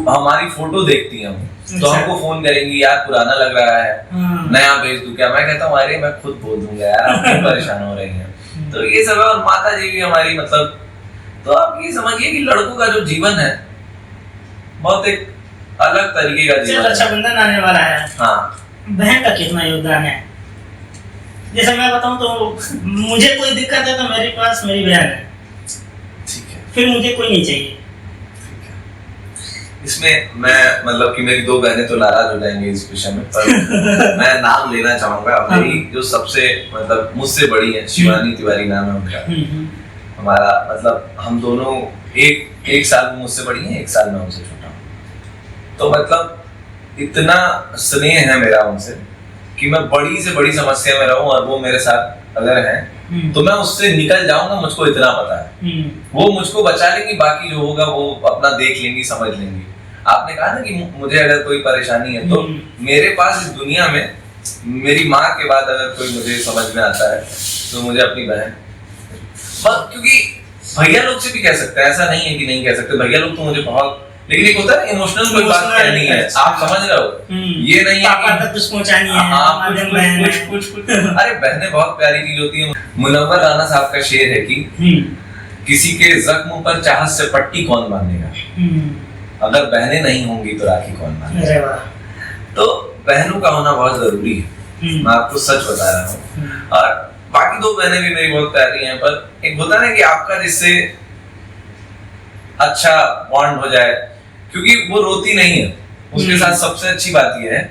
Speaker 3: हमारी फोटो देखती है, तो हमको फोन करेंगी, यार पुराना लग रहा है, नया भेज दूं क्या? मैं कहता हूँ अरे मैं खुद बोल दूंगा यार, आप क्यों परेशान हो रही हैं। तो ये सब है। और माता जी भी हमारी मतलब, तो आप ये समझिए कि लड़कों का जो जीवन है बहुत एक अलग तरीके का जीवन है।
Speaker 1: रक्षाबंधन आने वाला है।
Speaker 3: हाँ,
Speaker 1: बहन का कितना योगदान है? जैसे मैं बताऊं तो मुझे कोई दिक्कत है तो मेरे पास मेरी बहन है,
Speaker 3: ठीक है,
Speaker 1: फिर मुझे कोई नहीं चाहिए।
Speaker 3: इसमें मैं मतलब कि मेरी 2 बहनें तो नाराज हो जाएंगे इस विषय में, पर मैं नाम लेना चाहूंगा। मेरी जो सबसे मतलब मुझसे बड़ी है, शिवानी तिवारी नाम है उनका। हमारा मतलब हम दोनों एक साल में मुझसे बड़ी हैं, 1 साल में उनसे छोटा हूँ। तो मतलब इतना स्नेह है मेरा उनसे कि मैं बड़ी से बड़ी समस्या में रहूं और वो मेरे साथ अगर हैं तो मैं उससे निकल जाऊंगा, मुझको इतना पता है। वो मुझको बचा लेंगी, बाकी जो होगा वो अपना देख लेंगी, समझ लेंगी। आपने कहा ना कि मुझे अगर कोई परेशानी है तो मेरे पास इस दुनिया में मेरी माँ के बाद अगर कोई मुझे समझ में आता है तो मुझे अपनी बहन, क्योंकि भैया लोग से भी कह सकते हैं, ऐसा नहीं है कि नहीं कह सकते। भैया लोग तो मुझे बहुत, लेकिन एक होता है इमोशनल कोई बात कहनी है, आप समझ रहे हो, ये नहीं है कि
Speaker 1: कुछ पहुंचानी है।
Speaker 3: हाँ, कुछ अरे बहनें बहुत प्यारी चीज होती है। मुनव्वर राना साहब का शेर है कि किसी के जख्म पर चाहत से पट्टी कौन बांधेगा, अगर बहनें नहीं होंगी तो राखी कौन बांधेगा। तो बहनों का होना बहुत जरूरी है, मैं आपको सच बता रहा हूँ। और बाकी 2 बहनें भी मेरी बहुत प्यारी हैं, पर एक होता है ना कि आपका जिससे अच्छा बॉन्ड हो जाए, क्योंकि वो रोती नहीं है, उसके साथ सबसे अच्छी बात यह है,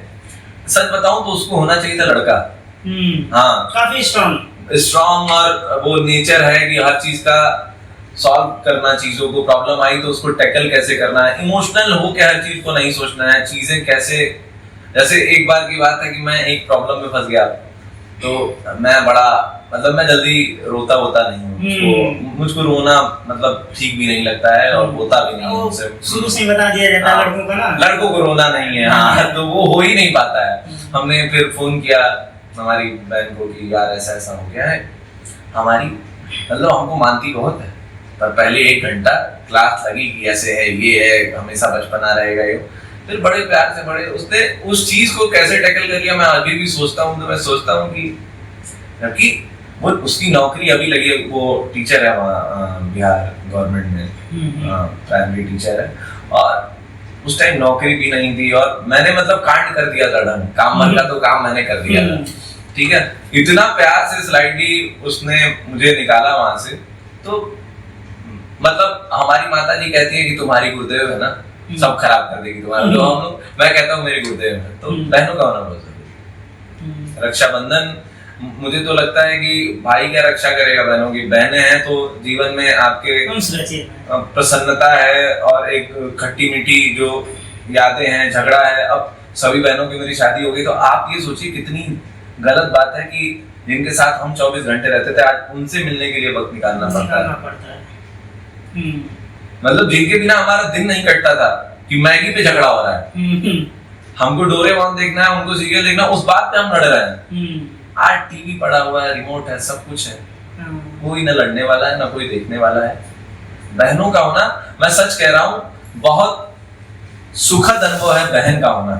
Speaker 3: सच बताऊं तो उसको होना चाहिए था लड़का। हाँ,
Speaker 1: काफी
Speaker 3: स्ट्रॉन्ग और वो नेचर है कि हर चीज का सॉल्व करना, चीजों को प्रॉब्लम आई तो उसको टैकल कैसे करना है, इमोशनल हो के हर चीज को नहीं सोचना है, चीजें कैसे, जैसे एक बार की बात है कि मैं एक प्रॉब्लम में फंस गया, तो मैं बड़ा मतलब मैं जल्दी रोता नहीं हूँ, मुझको रोना मतलब ठीक भी नहीं लगता है और होता भी नहीं है मुझसे।
Speaker 1: शुरू से बता दिया जाता है लड़कों को ना,
Speaker 3: लड़कों को रोना नहीं है। हाँ, तो वो हो ही नहीं पाता है। हमने फिर फोन किया हमारी बहन को कि यार ऐसा ऐसा हो गया है, हमारी मतलब हमको मानती बहुत है, पर पहले 1 घंटा क्लास लगी कि ऐसे है, ये है, हमेशा बचपना रहेगा ये, फिर बड़े प्यार से बड़े उसने उस चीज को कैसे टैकल कर लिया। मैं अभी भी सोचता हूँ, तो मैं सोचता हूँ कि वो उसकी नौकरी अभी लगी है, वो टीचर है वहाँ बिहार गवर्नमेंट में, प्राइमरी टीचर है, और उस टाइम नौकरी भी नहीं थी और मैंने मतलब कांड कर दिया था, काम मन का तो काम मैंने कर दिया था, ठीक है। इतना प्यार से स्लाइडली उसने मुझे निकाला वहां से, तो मतलब हमारी माता जी कहती है कि तुम्हारी गुरुदेव है ना सब खराब कर देगी तुम्हारा, तो हम लोग, मैं कहता हूँ मेरी गुरुदेव है, तो बहनों का होना बहुत जरूरी। रक्षाबंधन मुझे तो लगता है कि भाई क्या रक्षा करेगा बहनों की, बहनें हैं तो जीवन में आपके प्रसन्नता है और एक खट्टी मीठी जो यादें हैं, झगड़ा है। अब सभी बहनों की मेरी शादी हो गई, तो आप ये सोचिए कितनी गलत बात है कि जिनके साथ हम 24 घंटे रहते थे, आज उनसे मिलने के लिए वक्त निकालना पड़ता है। मतलब जिनके बिना हमारा दिन नहीं कटता था कि मैगी पे झगड़ा हो रहा है, हमको डोरेमोन देखना है, उनको सीरियल देखना, उस बात पे हम लड़ रहे हैं। आज टीवी पड़ा हुआ है, रिमोट है, सब कुछ है, कोई ना लड़ने वाला है ना कोई देखने वाला है। बहनों का होना, मैं सच कह रहा हूँ, बहुत सुखद अनुभव है बहन का होना।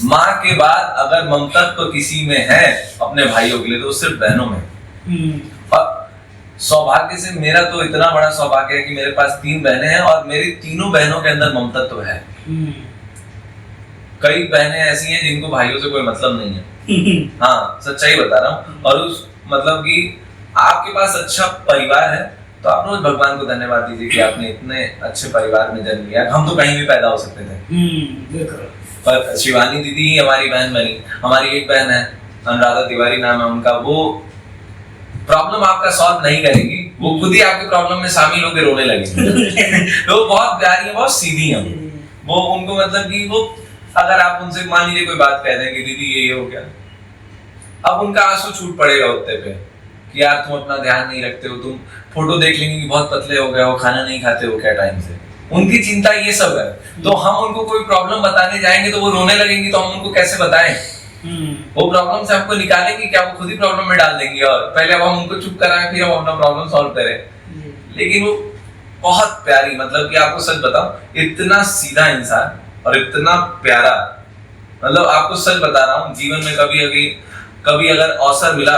Speaker 3: माँ के बाद अगर ममता तो किसी में है अपने भाइयों के लिए, तो सिर्फ बहनों में। और सौभाग्य से मेरा तो इतना बड़ा सौभाग्य है कि मेरे पास 3 बहनें हैं और मेरी तीनों बहनों के अंदर ममता तो है। कई बहनें ऐसी हैं जिनको भाइयों से कोई मतलब नहीं है। हाँ, सच्चाई बता रहा हूँ। और उस मतलब कि आपके पास अच्छा परिवार है, तो आप रोज भगवान को धन्यवाद दीजिए कि आपने इतने अच्छे परिवार में जन्म लिया। हम तो कहीं भी पैदा हो सकते थे, पर शिवानी दीदी ही हमारी बहन बनी। हमारी एक बहन है, अनुराधा तिवारी नाम है उनका, वो प्रॉब्लम आपका सॉल्व नहीं करेगी, वो खुद ही आपकी प्रॉब्लम में शामिल होकर रोने लगेगी। तो बहुत प्यारी है, बहुत सीधी है वो। उनको मतलब कि वो अगर आप उनसे मान लीजिए कोई बात कह दें कि दीदी ये हो गया, अब उनका आंसू छूट पड़ेगा उत्ते पे कि यार तुम अपना ध्यान नहीं रखते हो, तुम फोटो देख लेंगे कि बहुत पतले हो गए हो, खाना नहीं खाते हो क्या टाइम से। उनकी चिंता ये सब है। तो हम उनको कोई प्रॉब्लम बताने जाएंगे तो वो रोने लगेंगी, तो हम उनको कैसे बताएं? वो प्रॉब्लम से हमको निकालेंगे क्या? वो खुद ही प्रॉब्लम में डाल देंगी, और पहले अब हम उनको चुप कराएं फिर हम अपना प्रॉब्लम सॉल्व करें। लेकिन वो बहुत प्यारी, मतलब कि आपको सच बताऊं, इतना सीधा इंसान और इतना प्यारा, मतलब आपको सच बता रहा हूँ, जीवन में कभी अगर अवसर मिला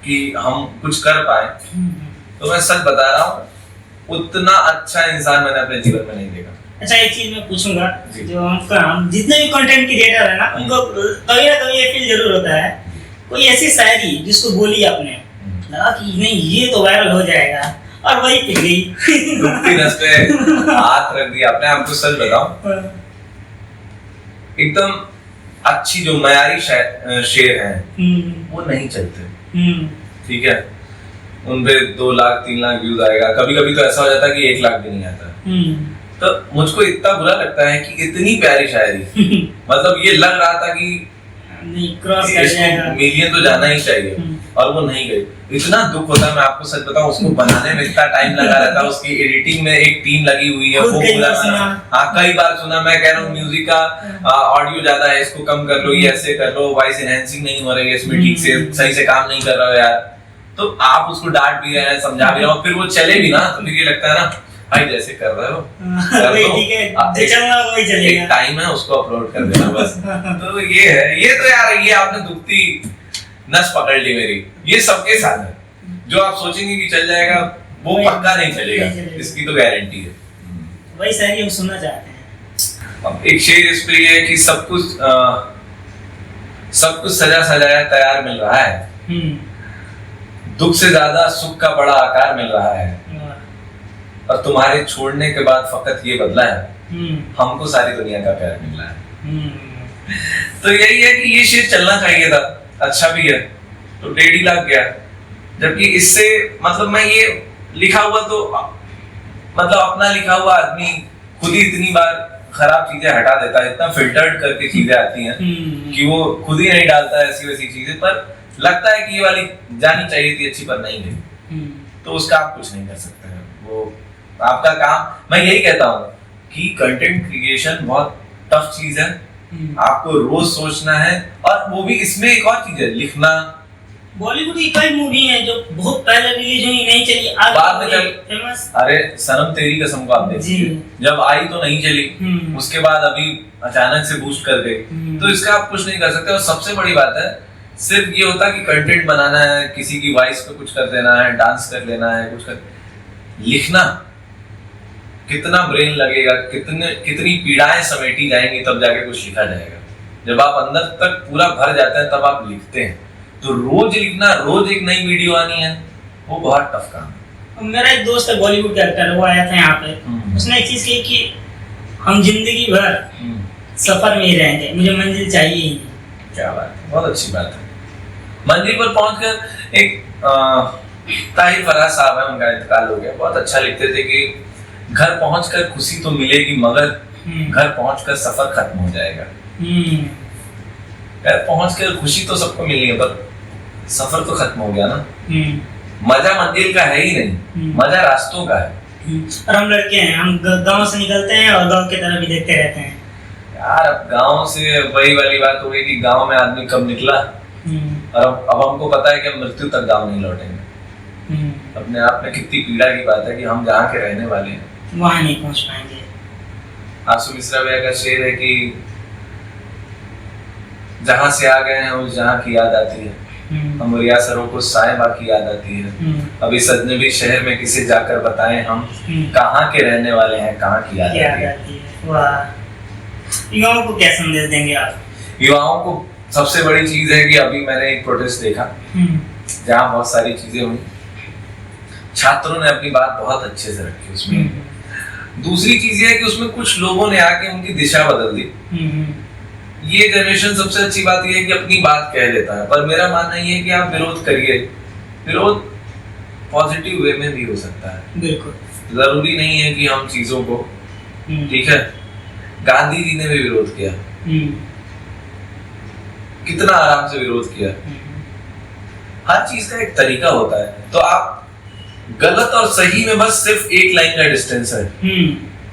Speaker 3: कि हम कुछ कर पाए, तो मैं सच बता रहा हूँ, उतना अच्छा इंसान मैंने अपने जीवन में नहीं देखा।
Speaker 1: अच्छा, एक चीज मैं पूछूंगा, जो हम जितने भी कंटेंट क्रिएटर है ना, उनको कभी ना कभी ये फील जरूर होता है, कोई ऐसी शायरी जिसको बोली आपने लगा कि नहीं ये तो वायरल हो जाएगा, और वही पिट गई।
Speaker 3: दुखती नस पे हाथ रख दिया आपने। आपको सच बताऊं, एकदम अच्छी जो मयारी शेर हैं वो नहीं चलते, ठीक है। उनपे 2 लाख 3 लाख व्यूज आएगा, कभी कभी तो ऐसा हो जाता है कि 1 लाख भी नहीं आता। तो मुझको इतना बुरा लगता है कि इतनी प्यारी शायरी, मतलब ये लग रहा था कि
Speaker 1: क्रॉस कर जाएगा,
Speaker 3: मिलियन तो जाना ही चाहिए, और वो नहीं गई। इतना दुख होता है, मैं आपको सच बताऊं, उसको बनाने में इतना टाइम लगा रहता है, उसकी एडिटिंग में एक टीम लगी हुई है, वो पूरा कई बार सुना। मैं कह रहा हूँ म्यूजिक का ऑडियो ज्यादा है, इसको कम कर लो, ये ऐसे कर लो, वॉइस एनहांसिंग नहीं हो रही है इसमें, ठीक से सही से काम नहीं कर रहा हो यार। तो आप उसको डांट भी रहे हैं, समझा भी रहे हो, फिर वो चले भी ना, तो फिर ये लगता है ना भाई जैसे कर रहे हो एक टाइम है, उसको अपलोड कर देना बस। तो ये है, ये तो यार, ये आपने दुखती नस पकड़ ली मेरी। ये सबके साथ है, जो आप सोचेंगे कि चल जाएगा वो पक्का नहीं चलेगा, इसकी तो गारंटी है।
Speaker 1: वही शायरी हम सुनना चाहते हैं।
Speaker 3: अब एक शेर इस पे ये है कि सब कुछ सजा सजाया तैयार मिल रहा है, दुख से ज्यादा सुख का बड़ा आकार मिल रहा है, और तुम्हारे छोड़ने के बाद फकत ये बदला है, हमको सारी दुनिया का प्यार मिल रहा है। तो यही है कि ये शेर चलना चाहिए था, अच्छा भी है, तो 1.5 लाख गया। जबकि इससे मतलब मैं ये लिखा हुआ तो मतलब अपना लिखा हुआ आदमी खुद ही इतनी बार खराब चीजें हटा देता है, इतना फिल्टर्ड करके चीजें आती हैं कि वो खुद ही नहीं डालता है ऐसी वैसी चीजें, पर लगता है कि ये वाली जानी चाहिए थी अच्छी पर नहीं गई, तो उसका आप कुछ नहीं कर सकते हैं, वो आपका काम। मैं यही कहता हूँ कि कंटेंट क्रिएशन बहुत टफ चीज है, आपको रोज सोचना है, और वो भी इसमें एक और चीज है, लिखना।
Speaker 1: बॉलीवुड की कई मूवी है जो बहुत पहले रिलीज हुई, नहीं चली, आज
Speaker 3: बाद में चल
Speaker 1: फेमस।
Speaker 3: अरे सनम तेरी कसम को आप देखिए, जब आई तो नहीं चली, उसके बाद अभी अचानक से बूस्ट कर गई, तो इसका आप कुछ नहीं कर सकते। और सबसे बड़ी बात है सिर्फ ये होता कि कंटेंट बनाना है, किसी की वॉइस पे कुछ कर देना है, डांस कर लेना है, कुछ कर लिखना, कितना ब्रेन लगेगा, कितनी पीड़ाएं समेटी जाएंगी, तब जाके कुछ लिखा जाएगा। जब आप अंदर तक पूरा भर जाते हैं तब आप लिखते हैं। तो रोज लिखना, रोज एक नई वीडियो आनी है, वो बहुत टफ काम है।
Speaker 1: मेरा एक दोस्त है बॉलीवुड का एक्टर, वो आया था यहाँ पे, उसने एक चीज कही कि हम जिंदगी भर सफर में ही रहेंगे, मुझे मंजिल चाहिए ही नहीं।
Speaker 3: क्या बात है, बहुत अच्छी बात है। मंजिल पर पहुंचकर एक ताहिर फराज साहब है, उनका इंतकाल हो गया, बहुत अच्छा लिखते थे कि घर पहुंचकर खुशी तो मिलेगी, मगर घर पहुंचकर सफर खत्म हो जाएगा। घर पहुंचकर खुशी तो सबको मिलनी है, पर सफर तो खत्म हो गया ना। मजा मंजिल का है ही नहीं, मजा रास्तों का है।
Speaker 1: और हम लड़के हैं, हम गांव से निकलते हैं और गांव की तरफ भी देखते रहते हैं।
Speaker 3: यार अब गांव से वही वाली बात हो गई कि गांव में आदमी कब निकला, और अब हमको पता है कि हम मृत्यु तक गांव नहीं लौटेंगे। अपने आप में कितनी पीड़ा की बात है कि हम जहाँ के रहने वाले हैं
Speaker 1: वहां नहीं पहुंच पाएंगे।
Speaker 3: आंसू मिश्रा भैया का शेर है कि जहां से आ गए हैं उस जहां की याद आती है, हम रियासरों को साहिबा की याद आती है, अब इस अजनबी शहर में किसे जाकर बताएं हम कहाँ के रहने वाले हैं, कहाँ की याद आती है।
Speaker 1: वाह, युवाओं को क्या संदेश देंगे आप?
Speaker 3: युवाओं को सबसे बड़ी चीज है कि अभी मैंने एक प्रोटेस्ट देखा जहाँ बहुत सारी चीजें हुई, छात्रों ने अपनी बात बहुत अच्छे से रखी उसमें। दूसरी चीज ये है कि उसमें कुछ लोगों ने आके उनकी दिशा बदल दी। ये जनरेशन सबसे अच्छी बात ये है कि अपनी बात कह लेता है, पर मेरा मानना ये है कि आप विरोध करिए, विरोध पॉजिटिव वे में भी हो सकता है,
Speaker 1: बिल्कुल
Speaker 3: जरूरी नहीं है कि हम चीजों को, ठीक है, गांधी जी ने भी विरोध किया, कितना आराम से विरोध किया। हर चीज का एक तरीका होता है, तो आप गलत और सही में बस सिर्फ एक लाइन का डिस्टेंस है,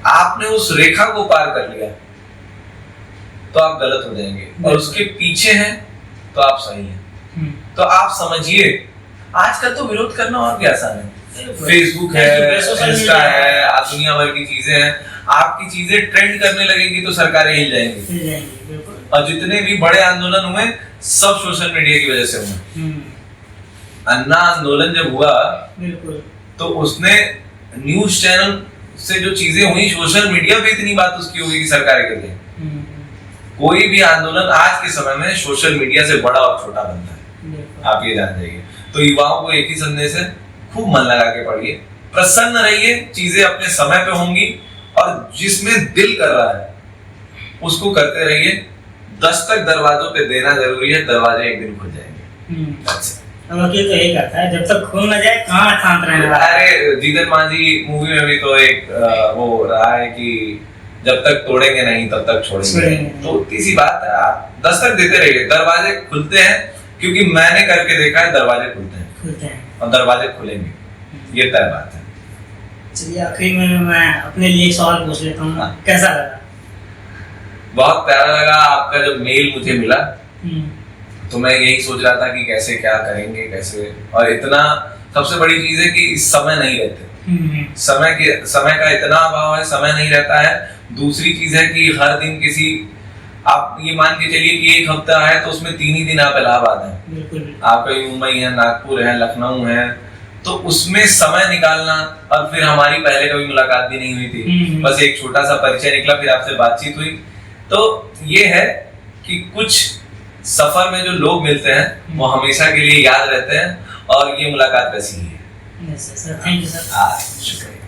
Speaker 3: आपने उस रेखा को पार कर लिया तो आप गलत हो जाएंगे, और उसके पीछे हैं तो आप सही हैं। तो आप समझिए, आजकल तो विरोध करना और भी आसान है, फेसबुक है, इंस्टा है, दुनिया भर की चीजें हैं, आपकी चीजें ट्रेंड करने लगेगी तो सरकारें हिल जाएंगी। और जितने भी बड़े आंदोलन हुए सब सोशल मीडिया की वजह से हुए। अन्ना आंदोलन जब हुआ तो उसने न्यूज चैनल से जो चीजें हुई, सोशल मीडिया पे इतनी बात उसकी होगी कि सरकारें कर दें। कोई भी आंदोलन आज के समय में सोशल मीडिया से बड़ा और छोटा बनता है, आप ये जान जाइए। तो युवाओं को एक ही संदेश है, खूब मन लगा के पढ़िए, प्रसन्न रहिए, चीजें अपने समय पे होंगी, और जिसमें दिल कर रहा है उसको करते रहिए। दस्तक दरवाजों पे देना जरूरी है, दरवाजे एक दिन खुल जाएंगे।
Speaker 1: वकील तो यही करता है, जब तक खुल न जाए कहाँ शांत रहने वाला।
Speaker 3: अरे जीतन मांझी मूवी में भी तो एक वो रहा है कि जब तक तोड़ेंगे नहीं तब तक छोड़ेंगे। तो इसी बात है, आप दस्तक देते रहिए, दरवाजे खुलते हैं, क्योंकि मैंने करके देखा है दरवाजे खुलते हैं और दरवाजे खुलेंगे, ये तय बात है।
Speaker 1: चलिए आखिरी में मैं अपने लिए एक सवाल पूछ लेता हूँ, कैसा लगा?
Speaker 3: बहुत प्यारा लगा आपका जब मेल मुझे मिला, तो मैं यही सोच रहा था कि कैसे क्या करेंगे, कैसे, और इतना सबसे बड़ी चीज है कि इस समय नहीं रहते, समय का इतना अभाव है, समय नहीं रहता है। दूसरी चीज है कि हर दिन किसी, आप ये मान के चलिए कि एक हफ्ता है तो उसमें 3 ही दिन आप इलाहाबाद हैं, आप कहीं मुंबई है, नागपुर है, लखनऊ है, तो उसमें समय निकालना, और फिर हमारी पहले कभी मुलाकात भी नहीं हुई थी, बस एक छोटा सा परिचय निकला, फिर आपसे बातचीत हुई। तो ये है कि कुछ सफर में जो लोग मिलते हैं वो हमेशा के लिए याद रहते हैं, और ये मुलाकात वैसी ही है।
Speaker 1: Sir, thank you sir.
Speaker 3: शुक्रिया।